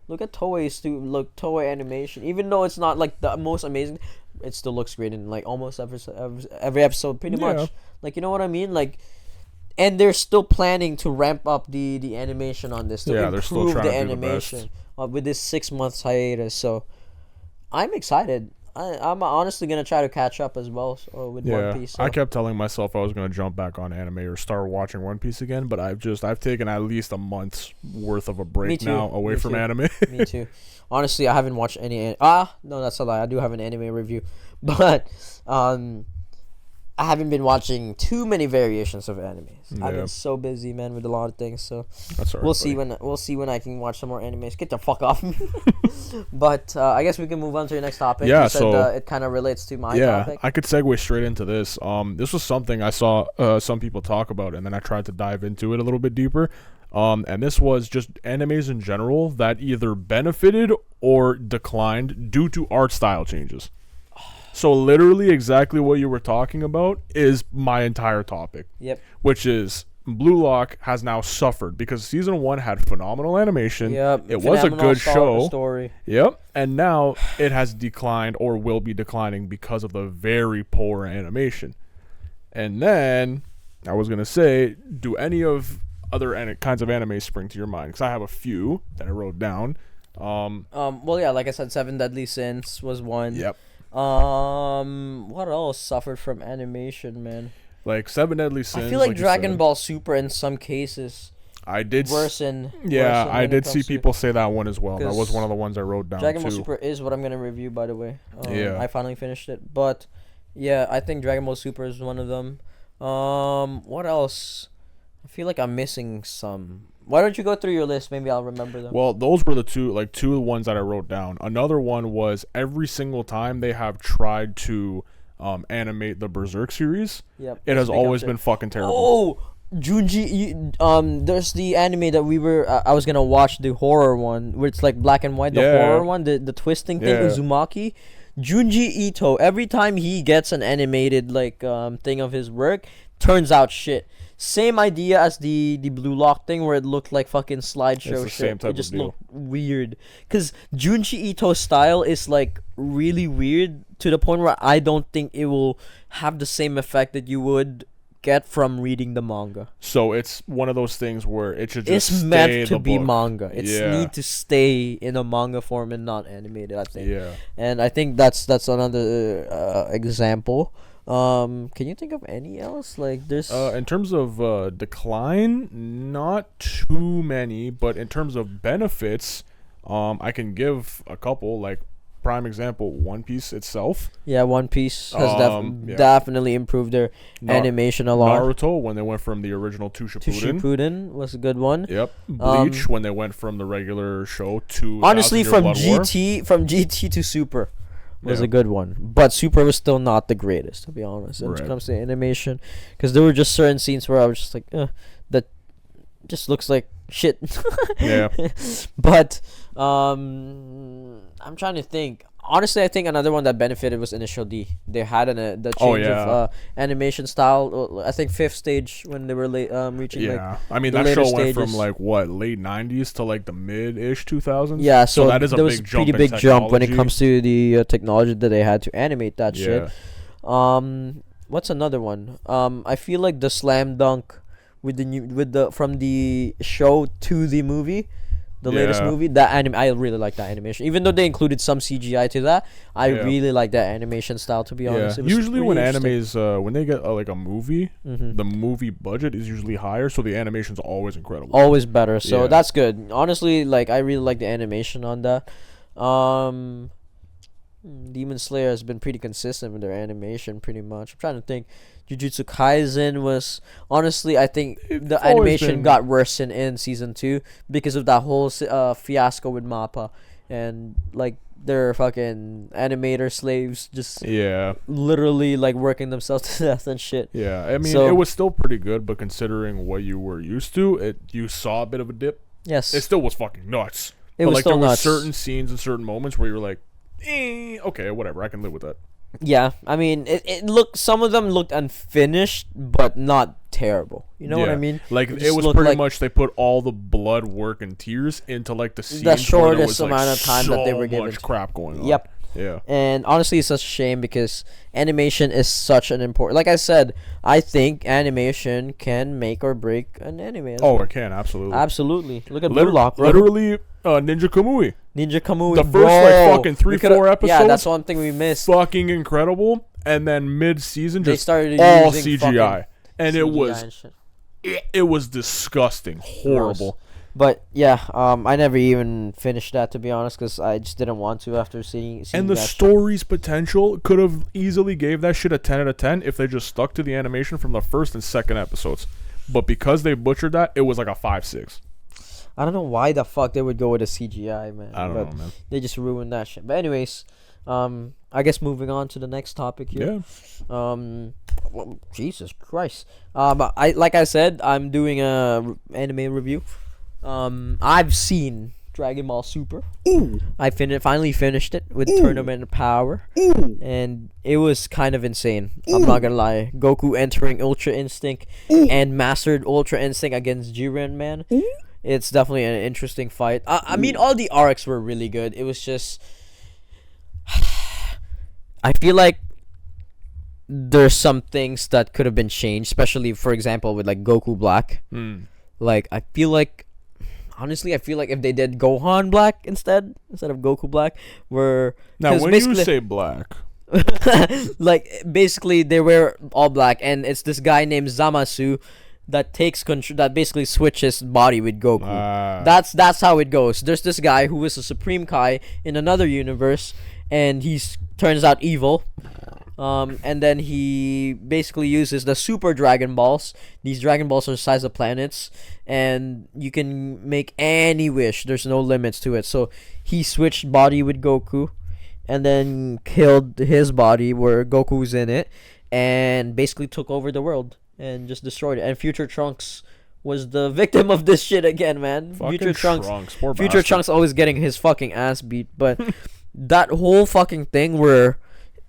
Look at Toei animation. Even though it's not like the most amazing, it still looks great in like almost every episode, pretty much. Like, you know what I mean? Like, and they're still planning to ramp up the animation on this to improve the animation with this 6 months hiatus. So I'm excited. I'm honestly gonna try to catch up as well with One Piece. So. I kept telling myself I was gonna jump back on anime or start watching One Piece again, but I've taken at least a month's worth of a break now away from anime. Me too. Honestly, I haven't watched any. No, that's a lie. I do have an anime review, but I haven't been watching too many variations of animes. I've been so busy, man, with a lot of things. So that's all right, we'll see when I can watch some more animes. Get the fuck off me. But I guess we can move on to your next topic. Yeah, you said, it kind of relates to my topic. I could segue straight into this. This was something I saw some people talk about, and then I tried to dive into it a little bit deeper. And this was just animes in general that either benefited or declined due to art style changes. So literally exactly what you were talking about is my entire topic. Yep. Which is Blue Lock has now suffered because season 1 had phenomenal animation. Yep. It was a good show. Story. Yep. And now it has declined or will be declining because of the very poor animation. And then I was going to say, do any of other kinds of anime spring to your mind? Because I have a few that I wrote down. Well, yeah, like I said, 7 Deadly Sins was one. Yep. What else suffered from animation, man? Like 7 Deadly Sins. I feel like Dragon Ball Super in some cases. I did worsen. Yeah, I did see people say that one as well. That was one of the ones I wrote down. Dragon Ball Super is what I'm gonna review, by the way. Yeah. I finally finished it, but yeah, I think Dragon Ball Super is one of them. What else? I feel like I'm missing some. Why don't you go through your list? Maybe I'll remember them. Well, those were the two ones that I wrote down. Another one was every single time they have tried to animate the Berserk series, Yep, it has that's always big been fucking terrible. Oh, Junji. There's the anime that we were. I was gonna watch the horror one, where it's like black and white. The Yeah. horror one, the twisting thing, Yeah. Uzumaki. Junji Ito. Every time he gets an animated thing of his work, turns out shit. Same idea as the Blue Lock thing, where it looked like fucking slideshow It's the shit. same type It of just deal. looked weird. Cause Junji Ito's style is like really weird to the point where I don't think it will have the same effect that you would get from reading the manga. So it's one of those things where it should just It's stay meant to the be book. manga. It's Yeah. need to stay in a manga form and not animated, I think. Yeah. And I think that's another example. Can you think of any else? Like there's In terms of decline, not too many, but in terms of benefits, I can give a couple. Like prime example, One Piece itself. yeah, One Piece has Yeah. definitely improved their animation a lot. Naruto, when they went from the original to To Shippuden. Shippuden was a good one. Yep. Bleach, when they went from the regular show to Honestly, 1000 Year from Blood War. GT to Super was Yeah. a good one, but Super was still not the greatest, to be honest, when it Right. comes to animation, because there were just certain scenes where I was just like, that just looks like shit. Yeah. But I'm trying to think. Honestly, I think another one that benefited was Initial D. They had the change yeah. of animation style. I think fifth stage when they were reaching Yeah, I mean the that show later went from stages. like what late '90s to like the mid-ish 2000s. Yeah, so that is a there was big a jump. pretty in big jump when it technology. comes to the technology that they had to animate that Yeah. shit. What's another one? I feel like the slam dunk with the from the show to the movie, the latest Yeah. movie. That I really like that animation. Even though they included some CGI to that, I Yeah. really like that animation style. To be Yeah, honest, it was usually when really interesting. animes, when they get like a movie, Mhm. the movie budget is usually higher, so the animation's always incredible. Always better. So Yeah. that's good. Honestly, like I really like the animation on that. Demon Slayer has been pretty consistent with their animation, pretty much. I'm trying to think. Jujutsu Kaisen was honestly, I think the always animation been- got worse in season 2 because of that whole fiasco with Mappa, and like their fucking animator slaves just Yeah, literally like working themselves to death and shit. yeah. I mean, So- it was still pretty good, but considering what you were used to, you saw a bit of a dip. Yes, It still was fucking nuts. it but was like still there nuts. were certain scenes and certain moments where you were like, okay, whatever, I can live with that. Yeah, I mean, it looked. Some of them looked unfinished, but not terrible. You know what I Yeah. mean? Like It it just was looked pretty like much they put all the blood, work, and tears into like the scenes the where there shortest was, like, amount of time that they so were given. much crap going on. Yep. Yeah. And honestly, it's such a shame because animation is such an important. Like I said, I think animation can make or break an anime. as Oh, well. it can absolutely. Absolutely. Look at Blue Lock, bro. Literally, Ninja Kamui, Ninja Kamui. the first bro. like fucking We coulda- 3-4 episodes. Yeah, that's one thing we missed. Fucking incredible. And then mid-season, They just started all using CGI, fucking and it CGI was and shit. it was disgusting, horrible. But yeah, I never even finished that, to be honest, because I just didn't want to after seeing And the that shit. story's potential could have easily gave that shit a 10 out of 10 if they just stuck to the animation from the first and second episodes. But because they butchered that, it was like a 5-6. I don't know why the fuck they would go with a CGI, man. I don't but know, man. They just ruined that shit. But anyways, I guess moving on to the next topic here. Yeah. Well, Jesus Christ. Like I said, I'm doing a anime review. I've seen Dragon Ball Super. Ooh. I finally finished it with Tournament Power, and it was kind of insane. I'm not gonna lie. Goku entering Ultra Instinct and mastered Ultra Instinct against Jiren, man. It's definitely an interesting fight. I mean, all the arcs were really good. It was just, I feel like there's some things that could have been changed, especially for example with like Goku Black. Like I feel like, honestly, I feel like if they did Gohan Black instead of Goku Black, where Now, 'cause when you basically- say black, like basically they were all black, and it's this guy named Zamasu that takes control, that basically switches body with Goku. That's how it goes. There's this guy who is a Supreme Kai in another universe, and turns out evil. And then he basically uses the Super Dragon Balls. These Dragon Balls are the size of planets, and you can make any wish. There's no limits to it. So he switched body with Goku, and then killed his body where Goku's in it, and basically took over the world and just destroyed it. And Future Trunks was the victim of this shit again, man. Fucking Future Trunks, poor Future bastard. Trunks always getting his fucking ass beat. But that whole fucking thing where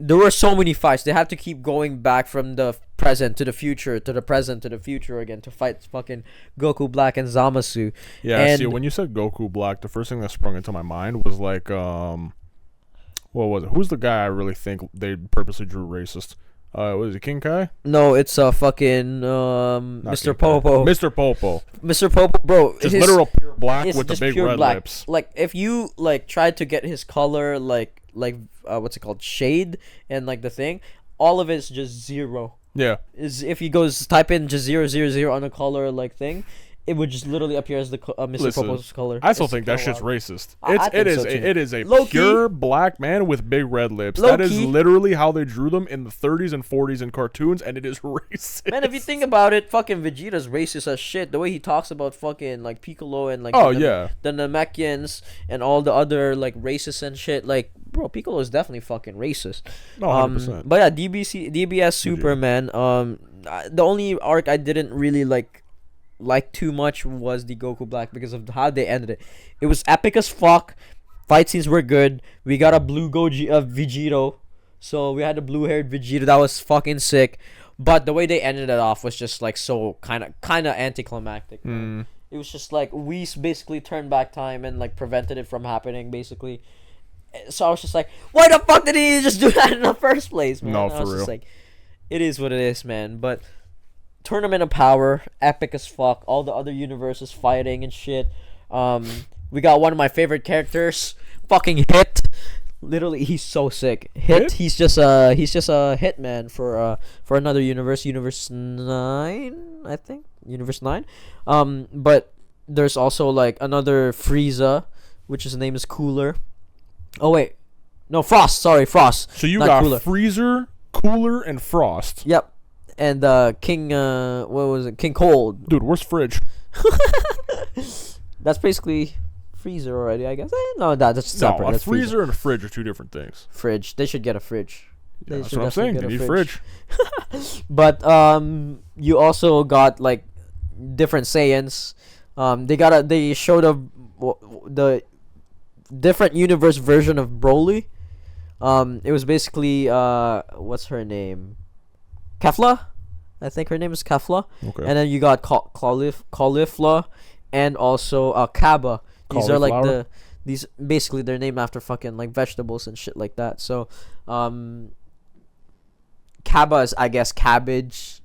there were so many fights, they had to keep going back from the present to the future to the present to the future again to fight fucking Goku Black and Zamasu. Yeah, And- see, when you said Goku Black, the first thing that sprung into my mind was like, what was it? Who's the guy I really think they purposely drew racist? Was it King Kai? No, it's fucking Not Mr. King Kai. Popo. Mr. Popo. Mr. Popo, bro. Just literal pure black it's with the just big pure red black. lips. Like if you like tried to get his color like what's it called, shade, and like the thing, all of it's just zero. Yeah. Is if he goes type in just 000 on a color like thing, it would just literally appear as the Mr. Listen, Popo's color. I still It's think that kinda shit's wild. racist. I think so, too. It is a Low-key. pure black man with big red lips. Low That is key. literally how they drew them in the 30s and 40s in cartoons, and it is racist. Man, if you think about it, fucking Vegeta's racist as shit. The way he talks about fucking like Piccolo and like Oh, the, yeah. the Namekians and all the other like racists and shit. Like, bro, Piccolo is definitely fucking racist. No, 100%. But yeah, DBS Superman. The only arc I didn't really like too much was the Goku Black because of how they ended it. It was epic as fuck. Fight scenes were good. We got a blue Vegito, so we had a blue-haired Vegito. That was fucking sick. But the way they ended it off was just like so kind of anticlimactic. Man. It was just like we basically turned back time and like prevented it from happening, basically. So I was just like, why the fuck did he just do that in the first place, man? No, I was for just real. like, it is what it is, man. But Tournament of Power, epic as fuck. All the other universes fighting and shit. We got one of my favorite characters, fucking Hit. Literally, he's so sick. Hit. He's just a hitman for another universe, Universe 9, I think. Universe 9. But there's also like another Frieza, which his name is Cooler. Oh wait, no, Frost. Sorry, Frost. So you not got Cooler. Freezer, Cooler, and Frost. Yep. And King what was it? King Cold. Dude, where's Fridge? That's basically freezer already, I guess. No, that's No, separate. a That's freezer and a fridge are two different things. Fridge. They should get a fridge. Yeah, They that's should what I'm saying. definitely You get a need fridge. But you also got like different Saiyans. They showed the different universe version of Broly. It was basically what's her name? Kefla? I think her name is Kefla. Okay. And then you got Caulifla and also Kaba. These are like Cauliflower? these basically they're named after fucking like vegetables and shit like that. So Kaba is, I guess, cabbage.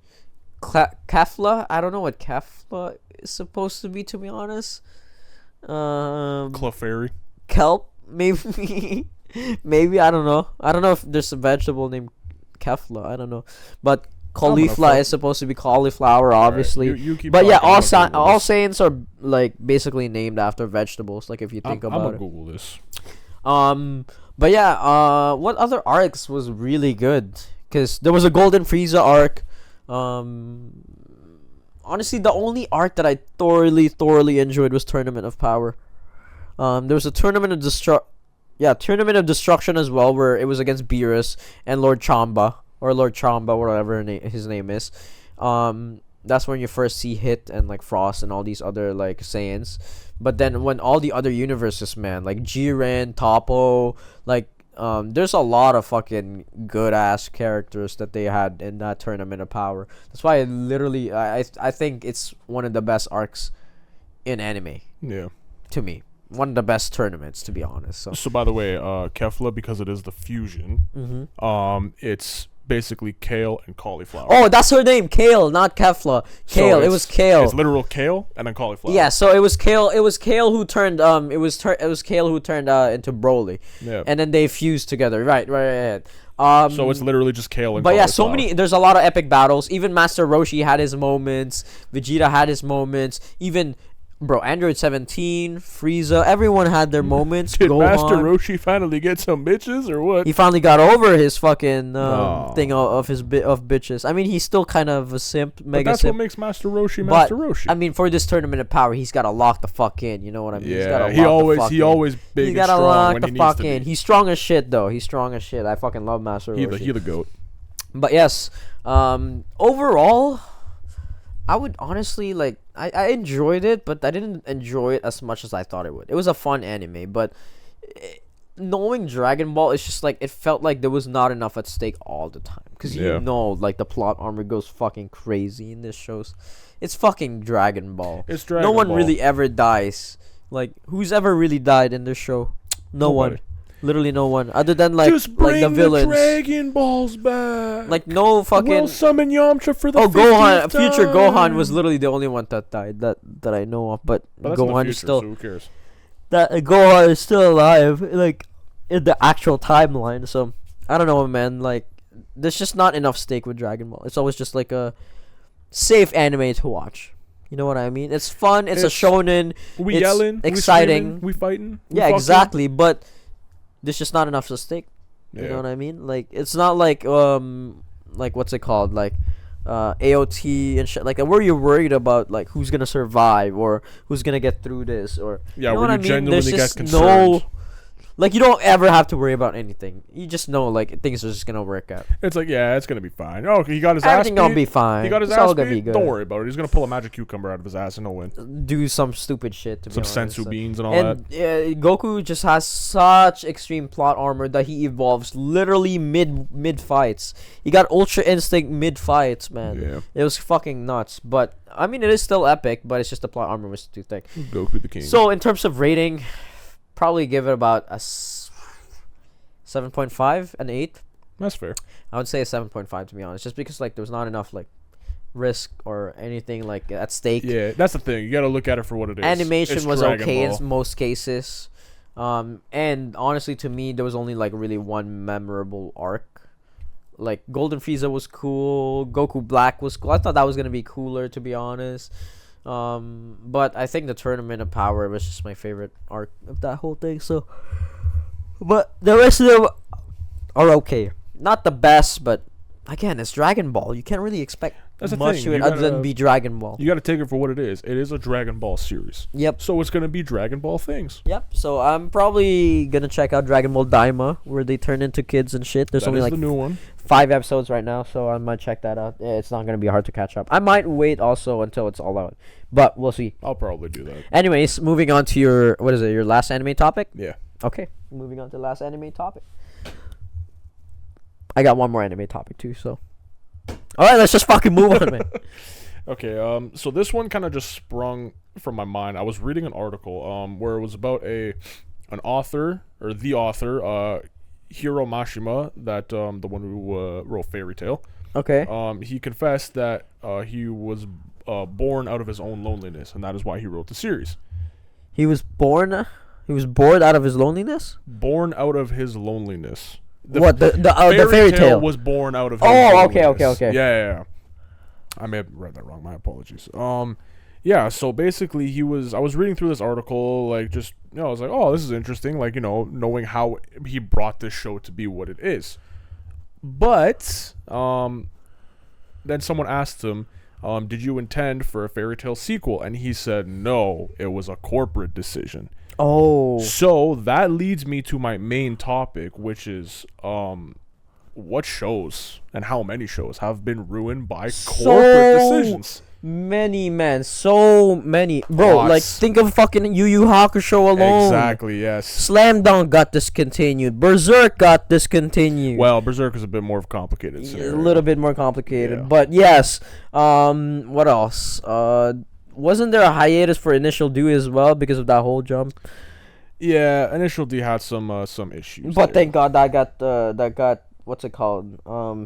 Kefla? I don't know what Kefla is supposed to be, to be honest. Clefairy. Kelp, maybe. Maybe, I don't know. I don't know if there's a vegetable named Kefla. I don't know. But cauliflower is supposed to be cauliflower, obviously. You keep But yeah, talking, I'm gonna all Google this. Saiyans are like basically named after vegetables. Like if you think I'm about gonna it. Google this. But yeah, what other arcs was really good? Because there was a Golden Frieza arc. Honestly, the only arc that I thoroughly enjoyed was Tournament of Power. There was a Tournament of Tournament of Destruction as well, where it was against Beerus and Lord Chamba, whatever his name is. That's when you first see Hit and like Frost and all these other like Saiyans. But then when all the other universes, man, like Jiren, Toppo, like there's a lot of fucking good ass characters that they had in that Tournament of Power. That's why I think it's one of the best arcs in anime, Yeah. to me. One of the best tournaments, to be honest. So So by the way, Kefla, because it is the fusion, it's basically kale and cauliflower. oh, that's her name, Kale, not Kefla. Kale. It was Kale. It's literal kale and then cauliflower. Yeah, so it was Kale. It was Kale who turned Kale who turned into Broly. Yeah. And then they fused together. Right. So it's literally just kale and But yeah, cauliflower. there's a lot of epic battles. Even Master Roshi had his moments. Vegeta had his moments. Even Bro, Android 17, Frieza, everyone had their moments. Did Master Gohan, Roshi finally get some bitches or what? he finally got over his fucking Oh. thing of his of bitches. I mean, he's still kind of a simp, But mega that's simp. what makes Master Roshi But, Master Roshi. I mean, for this tournament of power, he's got to lock the fuck in. You know what I mean? He's gotta yeah, lock he always big He's and gotta strong lock when the he needs fuck to in. be. He's strong as shit, though. He's strong as shit. I fucking love Master Roshi. He the goat. But yes, overall, I would honestly like. I enjoyed it, but I didn't enjoy it as much as I thought it would. It was a fun anime, but knowing Dragon Ball, it's just like it felt like there was not enough at stake all the time. Because Yeah. you know, like the plot armor goes fucking crazy in this shows. It's fucking Dragon Ball. It's Dragon No one Ball. really ever dies. Like who's ever really died in this show? No Nobody. one. Literally no one. Other than like Just bring the villains. Dragon Balls back. Like no fucking. We'll summon Yamcha for the Gohan, 50th future Gohan time. was literally the only one that died that I know of. But But that's in the Gohan future, is still so who cares? Gohan is still alive, like in the actual timeline. So I don't know, man. Like there's just not enough stake with Dragon Ball. It's always just like a safe anime to watch. You know what I mean? It's fun. It's a shonen. We It's yelling, exciting. we fighting. We Yeah, fucking. exactly. But there's just not enough at stake. You Yeah. know what I mean? Like it's not like what's it called? Like AOT and shit. Like where you're worried about like who's gonna survive or who's gonna get through this or Yeah, you know where what I you mean? genuinely There's get just concerned. like you don't ever have to worry about anything. You just know like things are just gonna work out. It's like, yeah, it's gonna be fine. Oh, he got his Everything ass gonna beat. be fine. He got his It's ass all gonna beat. be good. Don't worry about it. He's gonna pull a magic cucumber out of his ass and he'll win. Do some stupid shit to be Some honest. sensu beans and all And Goku just has such extreme plot armor that he evolves literally mid fights. He got Ultra Instinct mid fights, man. Yeah. It was fucking nuts. But I mean, it is still epic, but it's just the plot armor was too thick. that. Goku the king. So in terms of rating, probably give it about a 7.5, an 8. That's fair. I would say a 7.5 to be honest, just because like there was not enough like risk or anything like at stake. Yeah, that's the thing. You gotta look at it for what it is. Animation It's was Dragon okay Ball. in most cases, and honestly to me there was only like really one memorable arc. Like Golden Frieza was cool, Goku Black was cool. I thought that was gonna be cooler to be honest, but I think the Tournament of Power was just my favorite arc of that whole thing. So, but the rest of them are okay, not the best, but again it's Dragon Ball. You can't really expect That's the much thing, to it you other than gotta- be Dragon Ball. You gotta take it for what it is. It is a Dragon Ball series. Yep. So it's gonna be Dragon Ball things. Yep. So I'm probably gonna check out Dragon Ball Daima, where they turn into kids and shit. There's That only is like the new one. 5 episodes right now, so I might check that out. It's not gonna be hard to catch up. I might wait also until it's all out, but we'll see. I'll probably do that. Anyways, moving on to your your last anime topic. Yeah. Okay, moving on to the last anime topic. I got one more anime topic too, so. All right, let's just fucking move on, man. Okay. So this one kind of just sprung from my mind. I was reading an article where it was about an author or the author Hiro Mashima, that the one who wrote Fairy Tail. Okay. He confessed that he was born out of his own loneliness, and that is why he wrote the series. He was bored out of his loneliness. Born out of his loneliness. The fairy tale was born out of his Oh, okay, loneliness. okay. Yeah. I may have read that wrong. My apologies. Yeah, so basically I was reading through this article, like, just, I was like, oh, this is interesting, like, knowing how he brought this show to be what it is. But then someone asked him, did you intend for a Fairy Tail sequel? And he said no, it was a corporate decision. Oh. So that leads me to my main topic, which is what shows and how many shows have been ruined by corporate decisions. Many, man, so many, bro. Lots. Like, think of fucking YuYu Hakusho alone. Exactly, yes. Slam Dunk got discontinued. Berserk got discontinued. Well, Berserk is a bit more of a complicated a scenario. little bit more complicated, Yeah. but yes. What else? Wasn't there a hiatus for Initial D as well because of that whole jump? Yeah, Initial D had some issues. But there. thank God that got what's it called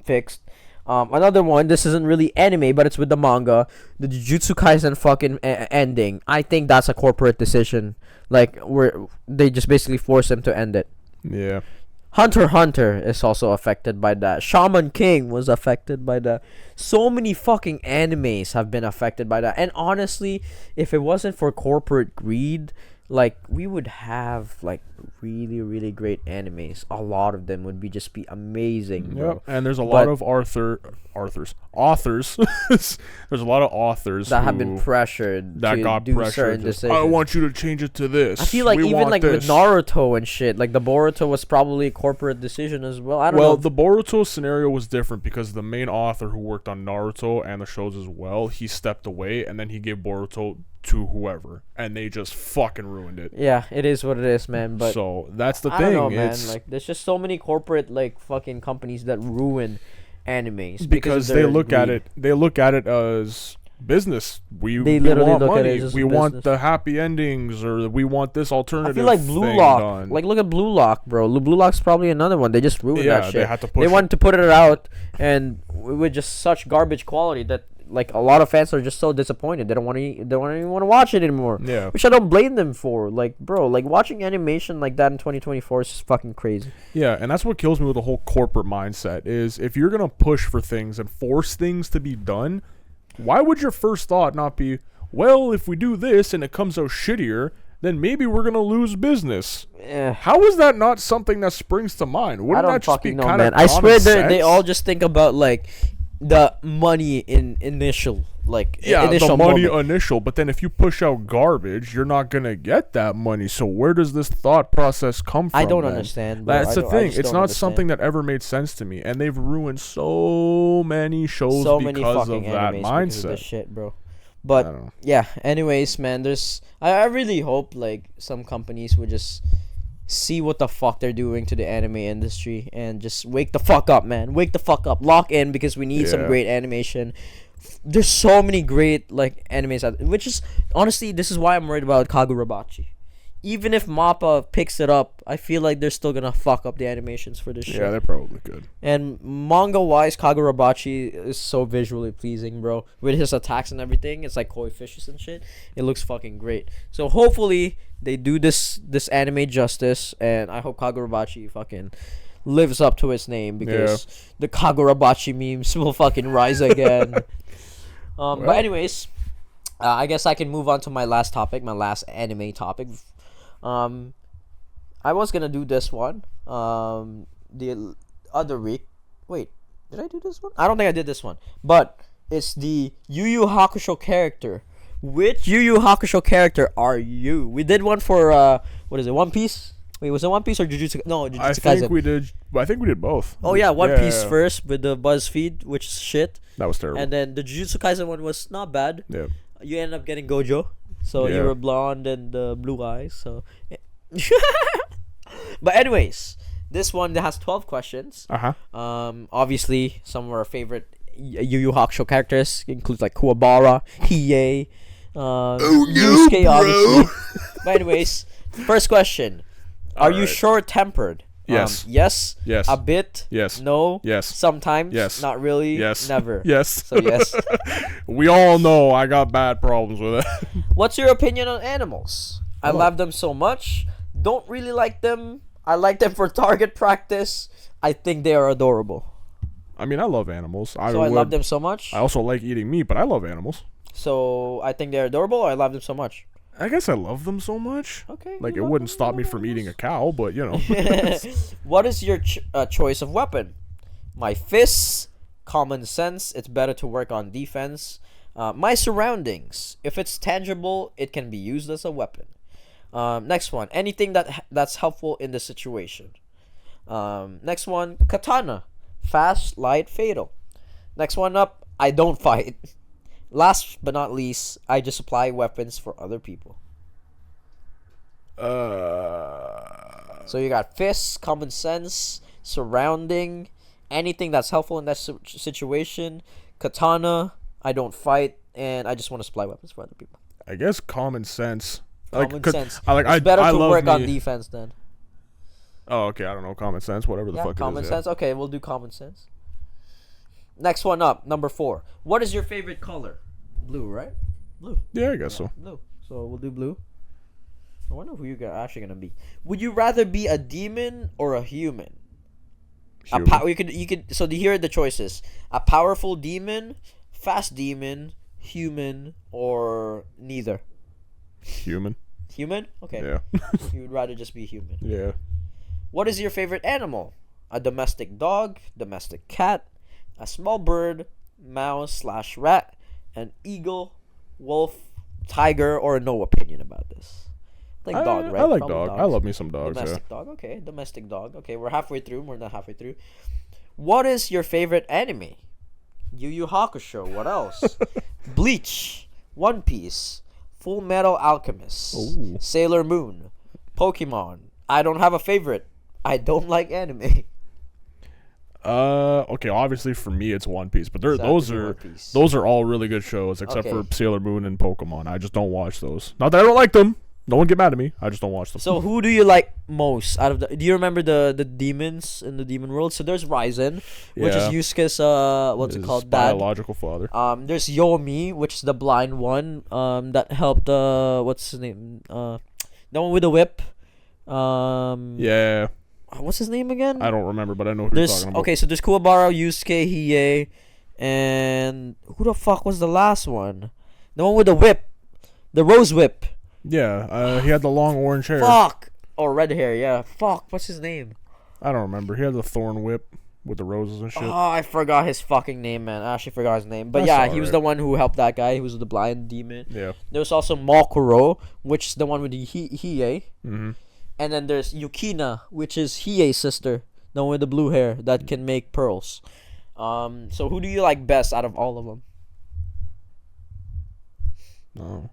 fixed. Another one. This isn't really anime, but it's with the manga. The Jujutsu Kaisen fucking ending. I think that's a corporate decision. Like where they just basically force him to end it. Yeah. Hunter x Hunter is also affected by that. Shaman King was affected by that. So many fucking animes have been affected by that. And honestly, if it wasn't for corporate greed, like we would have like really really great animes. A lot of them would be amazing, bro. Yep. And there's a lot of authors. There's a lot of authors that have been pressured that to got do pressured. certain decisions. I want you to change it to this. I feel like We even want like with this." Naruto and shit, like the Boruto was probably a corporate decision as well. I don't know. Well, the Boruto scenario was different because the main author who worked on Naruto and the shows as well, he stepped away and then he gave Boruto to whoever, and they just fucking ruined it. Yeah, it is what it is, man. But So that's the I thing. don't know, man. It's Like, there's just so many corporate like fucking companies that ruin animes because of they their look at greed. it. They look at it as business. We literally want look at money. it as We business. want the happy endings, or we want this I alternative. feel like Blue thing Lock. done. Like, look at Blue Lock, bro. Blue Lock's probably another one. They just ruined Yeah, that they shit. had to They push it. wanted to put it out, and with just such garbage quality that like a lot of fans are just so disappointed. They don't want to. They don't even want to watch it anymore. Yeah. Which I don't blame them for. Like, bro, like watching animation like that in 2024 is just fucking crazy. Yeah, and that's what kills me with the whole corporate mindset is if you're gonna push for things and force things to be done, why would your first thought not be, well, if we do this and it comes out shittier, then maybe we're gonna lose business? How is that not something that springs to mind? I Wouldn't don't that just be fucking know, kind man. of I swear they sense? all just think about like the money in initial, like Yeah, initial the money moment. initial, but then if you push out garbage, you're not gonna get that money. So where does this thought process come from? I don't then? understand, bro. That's I the don't- I thing. just It's don't not understand. something that ever made sense to me, and they've ruined so many shows So many because of fucking that animes because of this mindset. shit, bro. I But don't know. yeah, anyways, man, I really hope like some companies would just see what the fuck they're doing to the anime industry and just wake the fuck up, man. Wake the fuck up. Lock in because we need some Yeah. great animation. There's so many great like animes out, which is honestly this is why I'm worried about Kagurabachi. Even if Mappa picks it up, I feel like they're still gonna fuck up the animations for this shit. Yeah, they're probably good. And manga-wise, Kagurabachi is so visually pleasing, bro. With his attacks and everything, it's like koi fishes and shit. It looks fucking great. So hopefully they do this anime justice, and I hope Kagurabachi fucking lives up to its name because the Kagurabachi memes will fucking rise again. But anyways, I guess I can move on to my last topic, my last anime topic. I was gonna do this one the other week. Wait, did I do this one? I don't think I did this one. But it's the YuYu Hakusho character. Which YuYu Hakusho character are you? We did one for what is it? One Piece? Wait, was it One Piece or Jujutsu? No, Jujutsu I Kaisen. think we did both. Oh yeah, One Piece Yeah. first with the BuzzFeed, which is shit, That was terrible. and then the Jujutsu Kaisen one was not bad. Yeah. You ended up getting Gojo, so you Yeah. were blonde and blue eyes. So, but anyways, this one has 12 questions. Uh-huh. Obviously, some of our favorite Yu Yu Hakusho characters includes like Kuwabara, Hiei, Yusuke, obviously. But anyways, first question: Are you Alright. short-tempered? Yes. Yes. Yes. A bit. Yes. No. Yes. Sometimes. Yes. Not really. Yes. Never. Yes. So yes. We all know I got bad problems with it. What's your opinion on animals? I love them so much. Don't really like them. I like them for target practice. I think they are adorable. I mean, I love animals. So I love them so much. I also like eating meat, but I love animals. So I think they're adorable. Or I love them so much. I guess I love them so much. Okay. Like, you it love wouldn't them, stop you me love from eating a animals. cow, but, you know. What is your choice of weapon? My fists. Common sense. It's better to work on defense. My surroundings. If it's tangible, it can be used as a weapon. Next one. Anything that's helpful in the situation. Next one. Katana. Fast, light, fatal. Next one up. I don't fight. Last but not least, I just supply weapons for other people. So you got fists, common sense, surrounding, anything that's helpful in that situation. Katana, I don't fight, and I just want to supply weapons for other people. I guess common sense. Common sense. I It's better I to love work on me- defense then. Oh, okay. I don't know. Common sense. Whatever the Yeah, fuck common it is. sense. Okay, we'll do common sense. Next one up, number 4. What is your favorite color? Blue, right? Blue. Yeah, I guess so. Blue. So we'll do blue. I wonder who you're actually gonna be. Would you rather be a demon or a human? Human. You could. So here are the choices: a powerful demon, fast demon, human, or neither. Human. Human? Okay. Yeah. You would rather just be human. Yeah. What is your favorite animal? A domestic dog, domestic cat, a small bird, mouse/rat, an eagle, wolf, tiger, or no opinion about this? Like dog, right? I like Probably dog. dogs. I love me some dogs. Domestic dog. Okay, domestic dog. Okay, we're halfway through. More than halfway through. What is your favorite anime? Yu Hakusho. What else? Bleach, One Piece, Full Metal Alchemist, Ooh. Sailor Moon, Pokemon. I don't have a favorite. I don't like anime. Okay, obviously for me it's One Piece, but Exactly, One Piece. those are all really good shows except Okay. for Sailor Moon and Pokemon. I just don't watch those. Not that I don't like them. No one get mad at me. I just don't watch them. So who do you like most out of the? Do you remember the demons in the demon world? So there's Ryzen, which is Yeah. Yusuke's what's it His called? Dad. biological father. There's Yomi, which is the blind one. That helped. What's his name? The one with the whip. Yeah, What's his name again? I don't remember, but I know who you're There's talking about. okay. So there's Kuwabara, Yusuke, Hiei, and who the fuck was the last one? The one with the whip, the rose whip. Yeah, he had the long orange hair. Fuck. Or red hair. Yeah. Fuck. What's his name? I don't remember. He had the thorn whip with the roses and shit. Oh, I forgot his fucking name, man. I actually forgot his name. But That's yeah, he was alright. the one who helped that guy. He was the blind demon. Yeah. There was also Mokuro, which is the one with the Hiei. Mm-hmm. And then there's Yukina, which is Hiei's sister, the one with the blue hair that can make pearls. So who do you like best out of all of them? No.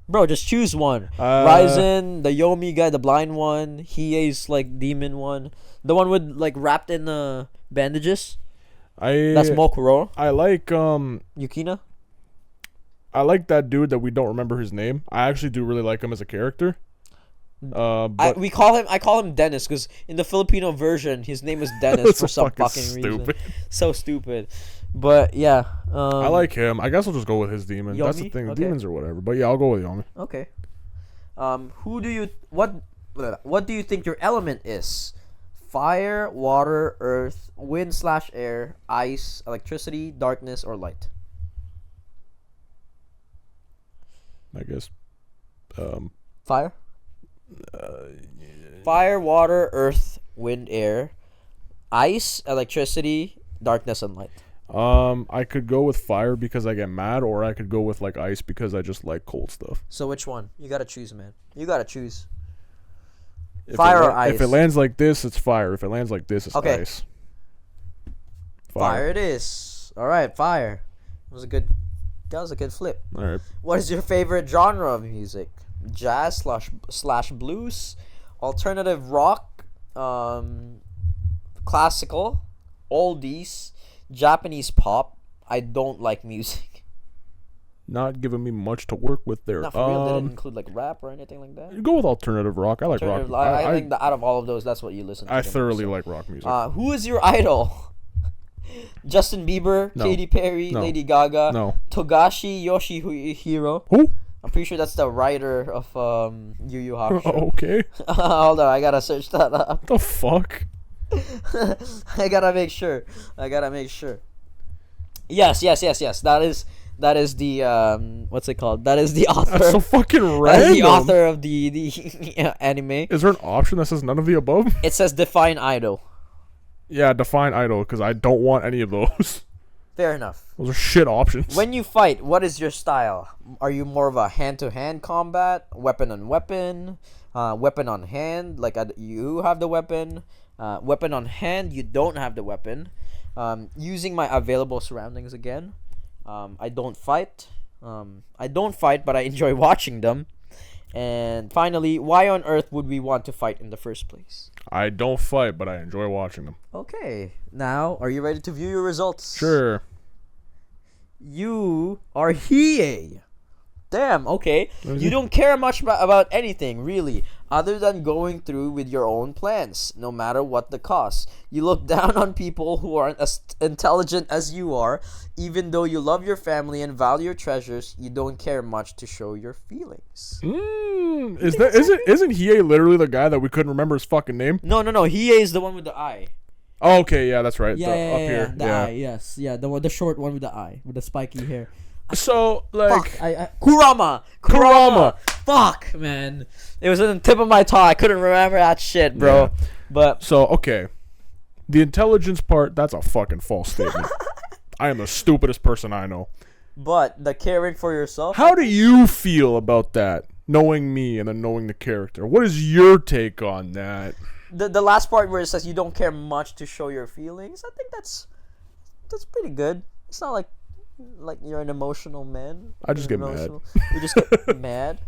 Bro, just choose one. Ryzen, the Yomi guy, the blind one, Hiei's like demon one, the one with like wrapped in bandages. That's Mokuro. I like Yukina. I like that dude that we don't remember his name. I actually do really like him as a character. But I call him Dennis because in the Filipino version his name is Dennis That's for so some fucking stupid. reason. So stupid. But yeah. I like him. I guess I'll just go with his demon. That's the Yomi? thing. Okay. Demons or whatever. But yeah, I'll go with Yomi. Okay. What do you think your element is? Fire, water, earth, wind/air, ice, electricity, darkness, or light? I guess. Fire. Fire, water, earth, wind, air, ice, electricity, darkness, and light. I could go with fire because I get mad, or I could go with like ice because I just like cold stuff. So which one? You gotta choose, man. You gotta choose. If Fire it or ice? If it lands like this, it's fire. If it lands like this, it's Okay. ice. Fire it is. All right, fire. That was a good flip. All right. What is your favorite genre of music? Jazz slash blues, alternative rock, classical, oldies, Japanese pop. I don't like music. Not giving me much to work with there. Not for real. They didn't include like rap or anything like that. You go with alternative rock. I like rock. I think that out of all of those, that's what you listen to. I the most, thoroughly so. like rock music. Who is your idol? Justin Bieber, No. Katy Perry, No. Lady Gaga, No. Togashi Yoshihiro. Who? I'm pretty sure that's the writer of Yu Yu Hakusho. Okay. Hold on, I gotta search that up. The fuck? I gotta make sure. Yes. That is the what's it called? That is the author. That's so fucking That is random. the author of the anime. Is there an option that says none of the above? It says define idol. Yeah, define idol, because I don't want any of those. Fair enough. Those are shit options. When you fight, what is your style? Are you more of a hand-to-hand combat, weapon on weapon, weapon on hand, like you have the weapon, weapon on hand, you don't have the weapon, using my available surroundings again. I don't fight. But I enjoy watching them. And finally, why on earth would we want to fight in the first place? I don't fight, but I enjoy watching them. Okay, now are you ready to view your results? Sure. You are Hiei. Damn, okay. You don't care much about anything, really, other than going through with your own plans, no matter what the cost. You look down on people who aren't as intelligent as you are. Even though you love your family and value your treasures, you don't care much to show your feelings. Isn't Hiei literally the guy that we couldn't remember his fucking name? No. Hiei is the one with the eye. Oh, okay, yeah, that's right. Yeah, Up yeah, here. the eye, yes, yeah, the short one with the eye, with the spiky hair. So like, Fuck, Kurama. Fuck, man, it was on the tip of my tongue. I couldn't remember that shit, bro. Yeah. But so okay, the intelligence part—that's a fucking false statement. I am the stupidest person I know. But the caring for yourself. How do you feel about that? Knowing me and then knowing the character. What is your take on that? The last part where it says you don't care much to show your feelings, I think that's pretty good. It's not like you're an emotional man. I just get mad. You just get mad.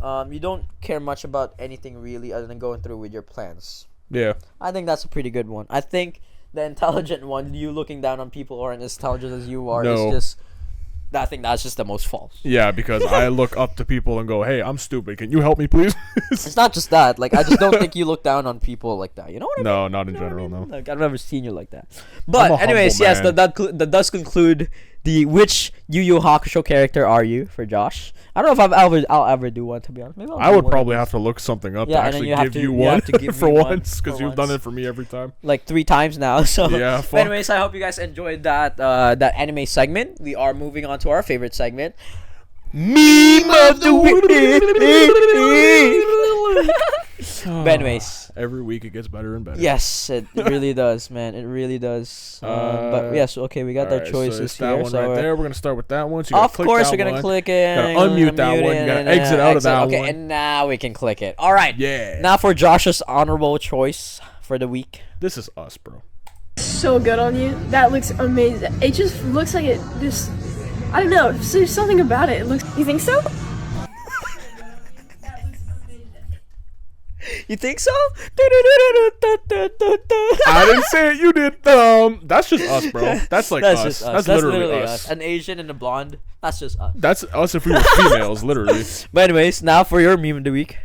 You don't care much about anything really other than going through with your plans. Yeah. I think that's a pretty good one. I think the intelligent one, you looking down on people who aren't as intelligent as you are, is just... I think that's just the most false. Yeah, because I look up to people and go, "Hey, I'm stupid. Can you help me, please?" It's not just that. Like, I just don't think you look down on people like that. You know what I mean? No, not in general, no. Like, I've never seen you like that. But anyways, yes, that does conclude the which YuYu Hakusho character are you for Josh. I don't know if I'll ever do one, to be honest. Maybe I would probably have to look something up to actually give you one for once, because you've done it for me every time. Like 3 times now. So yeah. But anyways, I hope you guys enjoyed that anime segment. We are moving on to our favorite segment, Meme of the Week. But anyways, every week it gets better and better. Yes, it really does, man. It really does. But yes, okay, we got our choices so here. That one so right there. We're gonna start with that one. So you of course, we're gonna click it. Gotta unmute that one. You gotta exit out of that one. Okay, and now we can click it. All right. Yeah. Now for Josh's honorable choice for the week. This is us, bro. So good on you. That looks amazing. It just looks like it just... I don't know. There's something about it. It looks... You think so? You think so? I didn't say it. You did. That's just us, bro. That's like that's us. Just us. That's literally us. An Asian and a blonde. That's just us. That's us if we were females, literally. But anyways, now for your meme of the week.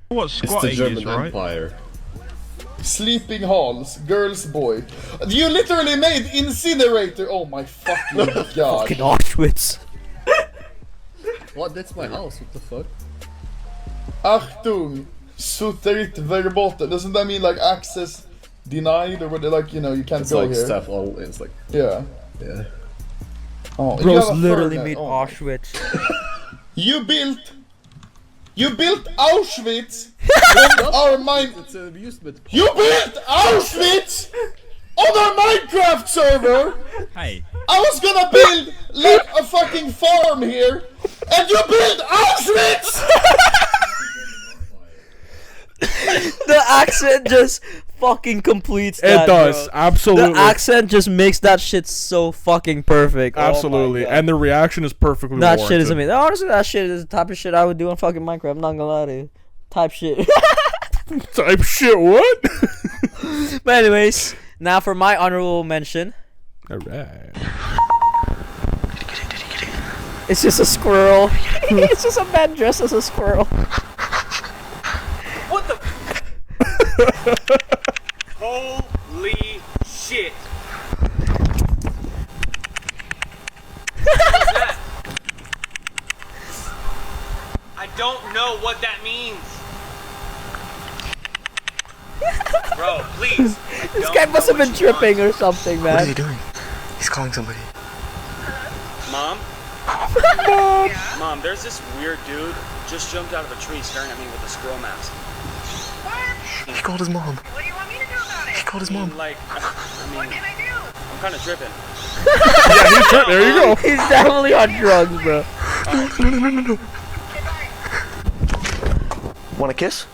What squatting is, right? Empire. Sleeping halls, girls boy. You literally made incinerator. Oh my fucking god. Fucking Auschwitz. What? That's my house. What the fuck? Achtung. Sutterit verboten. Doesn't that mean like access denied or what? Like, you know, you can't go like here. Stuff all. It's like yeah. Oh, Bro's literally made Auschwitz. You built Auschwitz on our mine. It's an amusement. You built Auschwitz on our Minecraft server. Hey. I was gonna build like a fucking farm here, and you built Auschwitz. The accent just fucking completes that. It does, bro. absolutely. The accent just makes that shit so fucking perfect. Absolutely, and the reaction is perfectly that warranted. shit is amazing. Honestly, that shit is the type of shit I would do on fucking Minecraft. I'm not gonna lie to you. Type shit. Type shit, what? But anyways, now for my honorable mention. Alright. It's just a squirrel. It's just a man dressed as a squirrel. What the? Holy shit! What's that? I don't know what that means. Bro, please. This guy must have been tripping or something, man. What is he doing? He's calling somebody. Mom? Mom, there's this weird dude just jumped out of a tree staring at me with a squirrel mask. He called his mom. What do you want me to do about it? He called his mom. Like, I mean, What can I do? I'm kind of tripping. Yeah, he's tripping. There you go. He's definitely on drugs, bro. No. Want a kiss?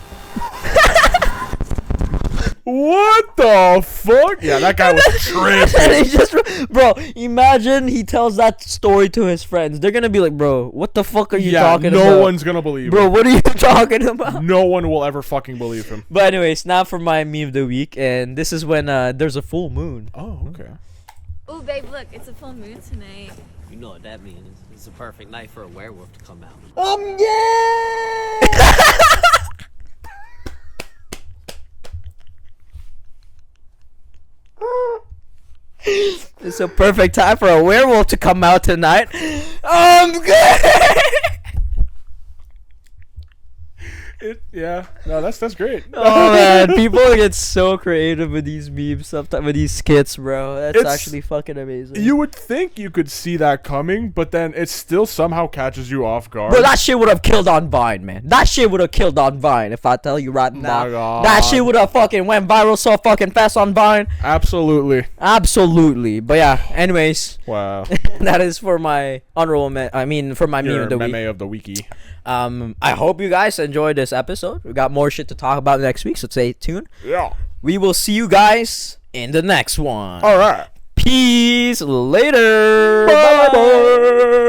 What the fuck? Yeah, that guy was tripping. And he just, bro, imagine he tells that story to his friends. They're gonna be like, bro, what the fuck are you talking about? No one's gonna believe Bro, him. what are you talking about? No one will ever fucking believe him. But anyways, now for my meme of the week, and this is when there's a full moon. Oh, okay. Oh, babe, look, it's a full moon tonight. You know what that means. It's a perfect night for a werewolf to come out. Yeah! It's a perfect time for a werewolf to come out tonight. I'm good. Yeah, no, that's great. Oh man, people get so creative with these memes, sometimes with these skits, bro. That's actually fucking amazing. You would think you could see that coming, but then it still somehow catches you off guard. Bro, that shit would have killed on Vine, man. That shit would have killed on Vine if I tell you right now. My God. That shit would have fucking went viral so fucking fast on Vine. Absolutely. But yeah, anyways. Wow. That is for my honorable for my meme of the week. Meme of the weeky. I hope you guys enjoyed this episode. We got more shit to talk about next week, so stay tuned. Yeah. We will see you guys in the next one. All right. Peace. Later. Bye.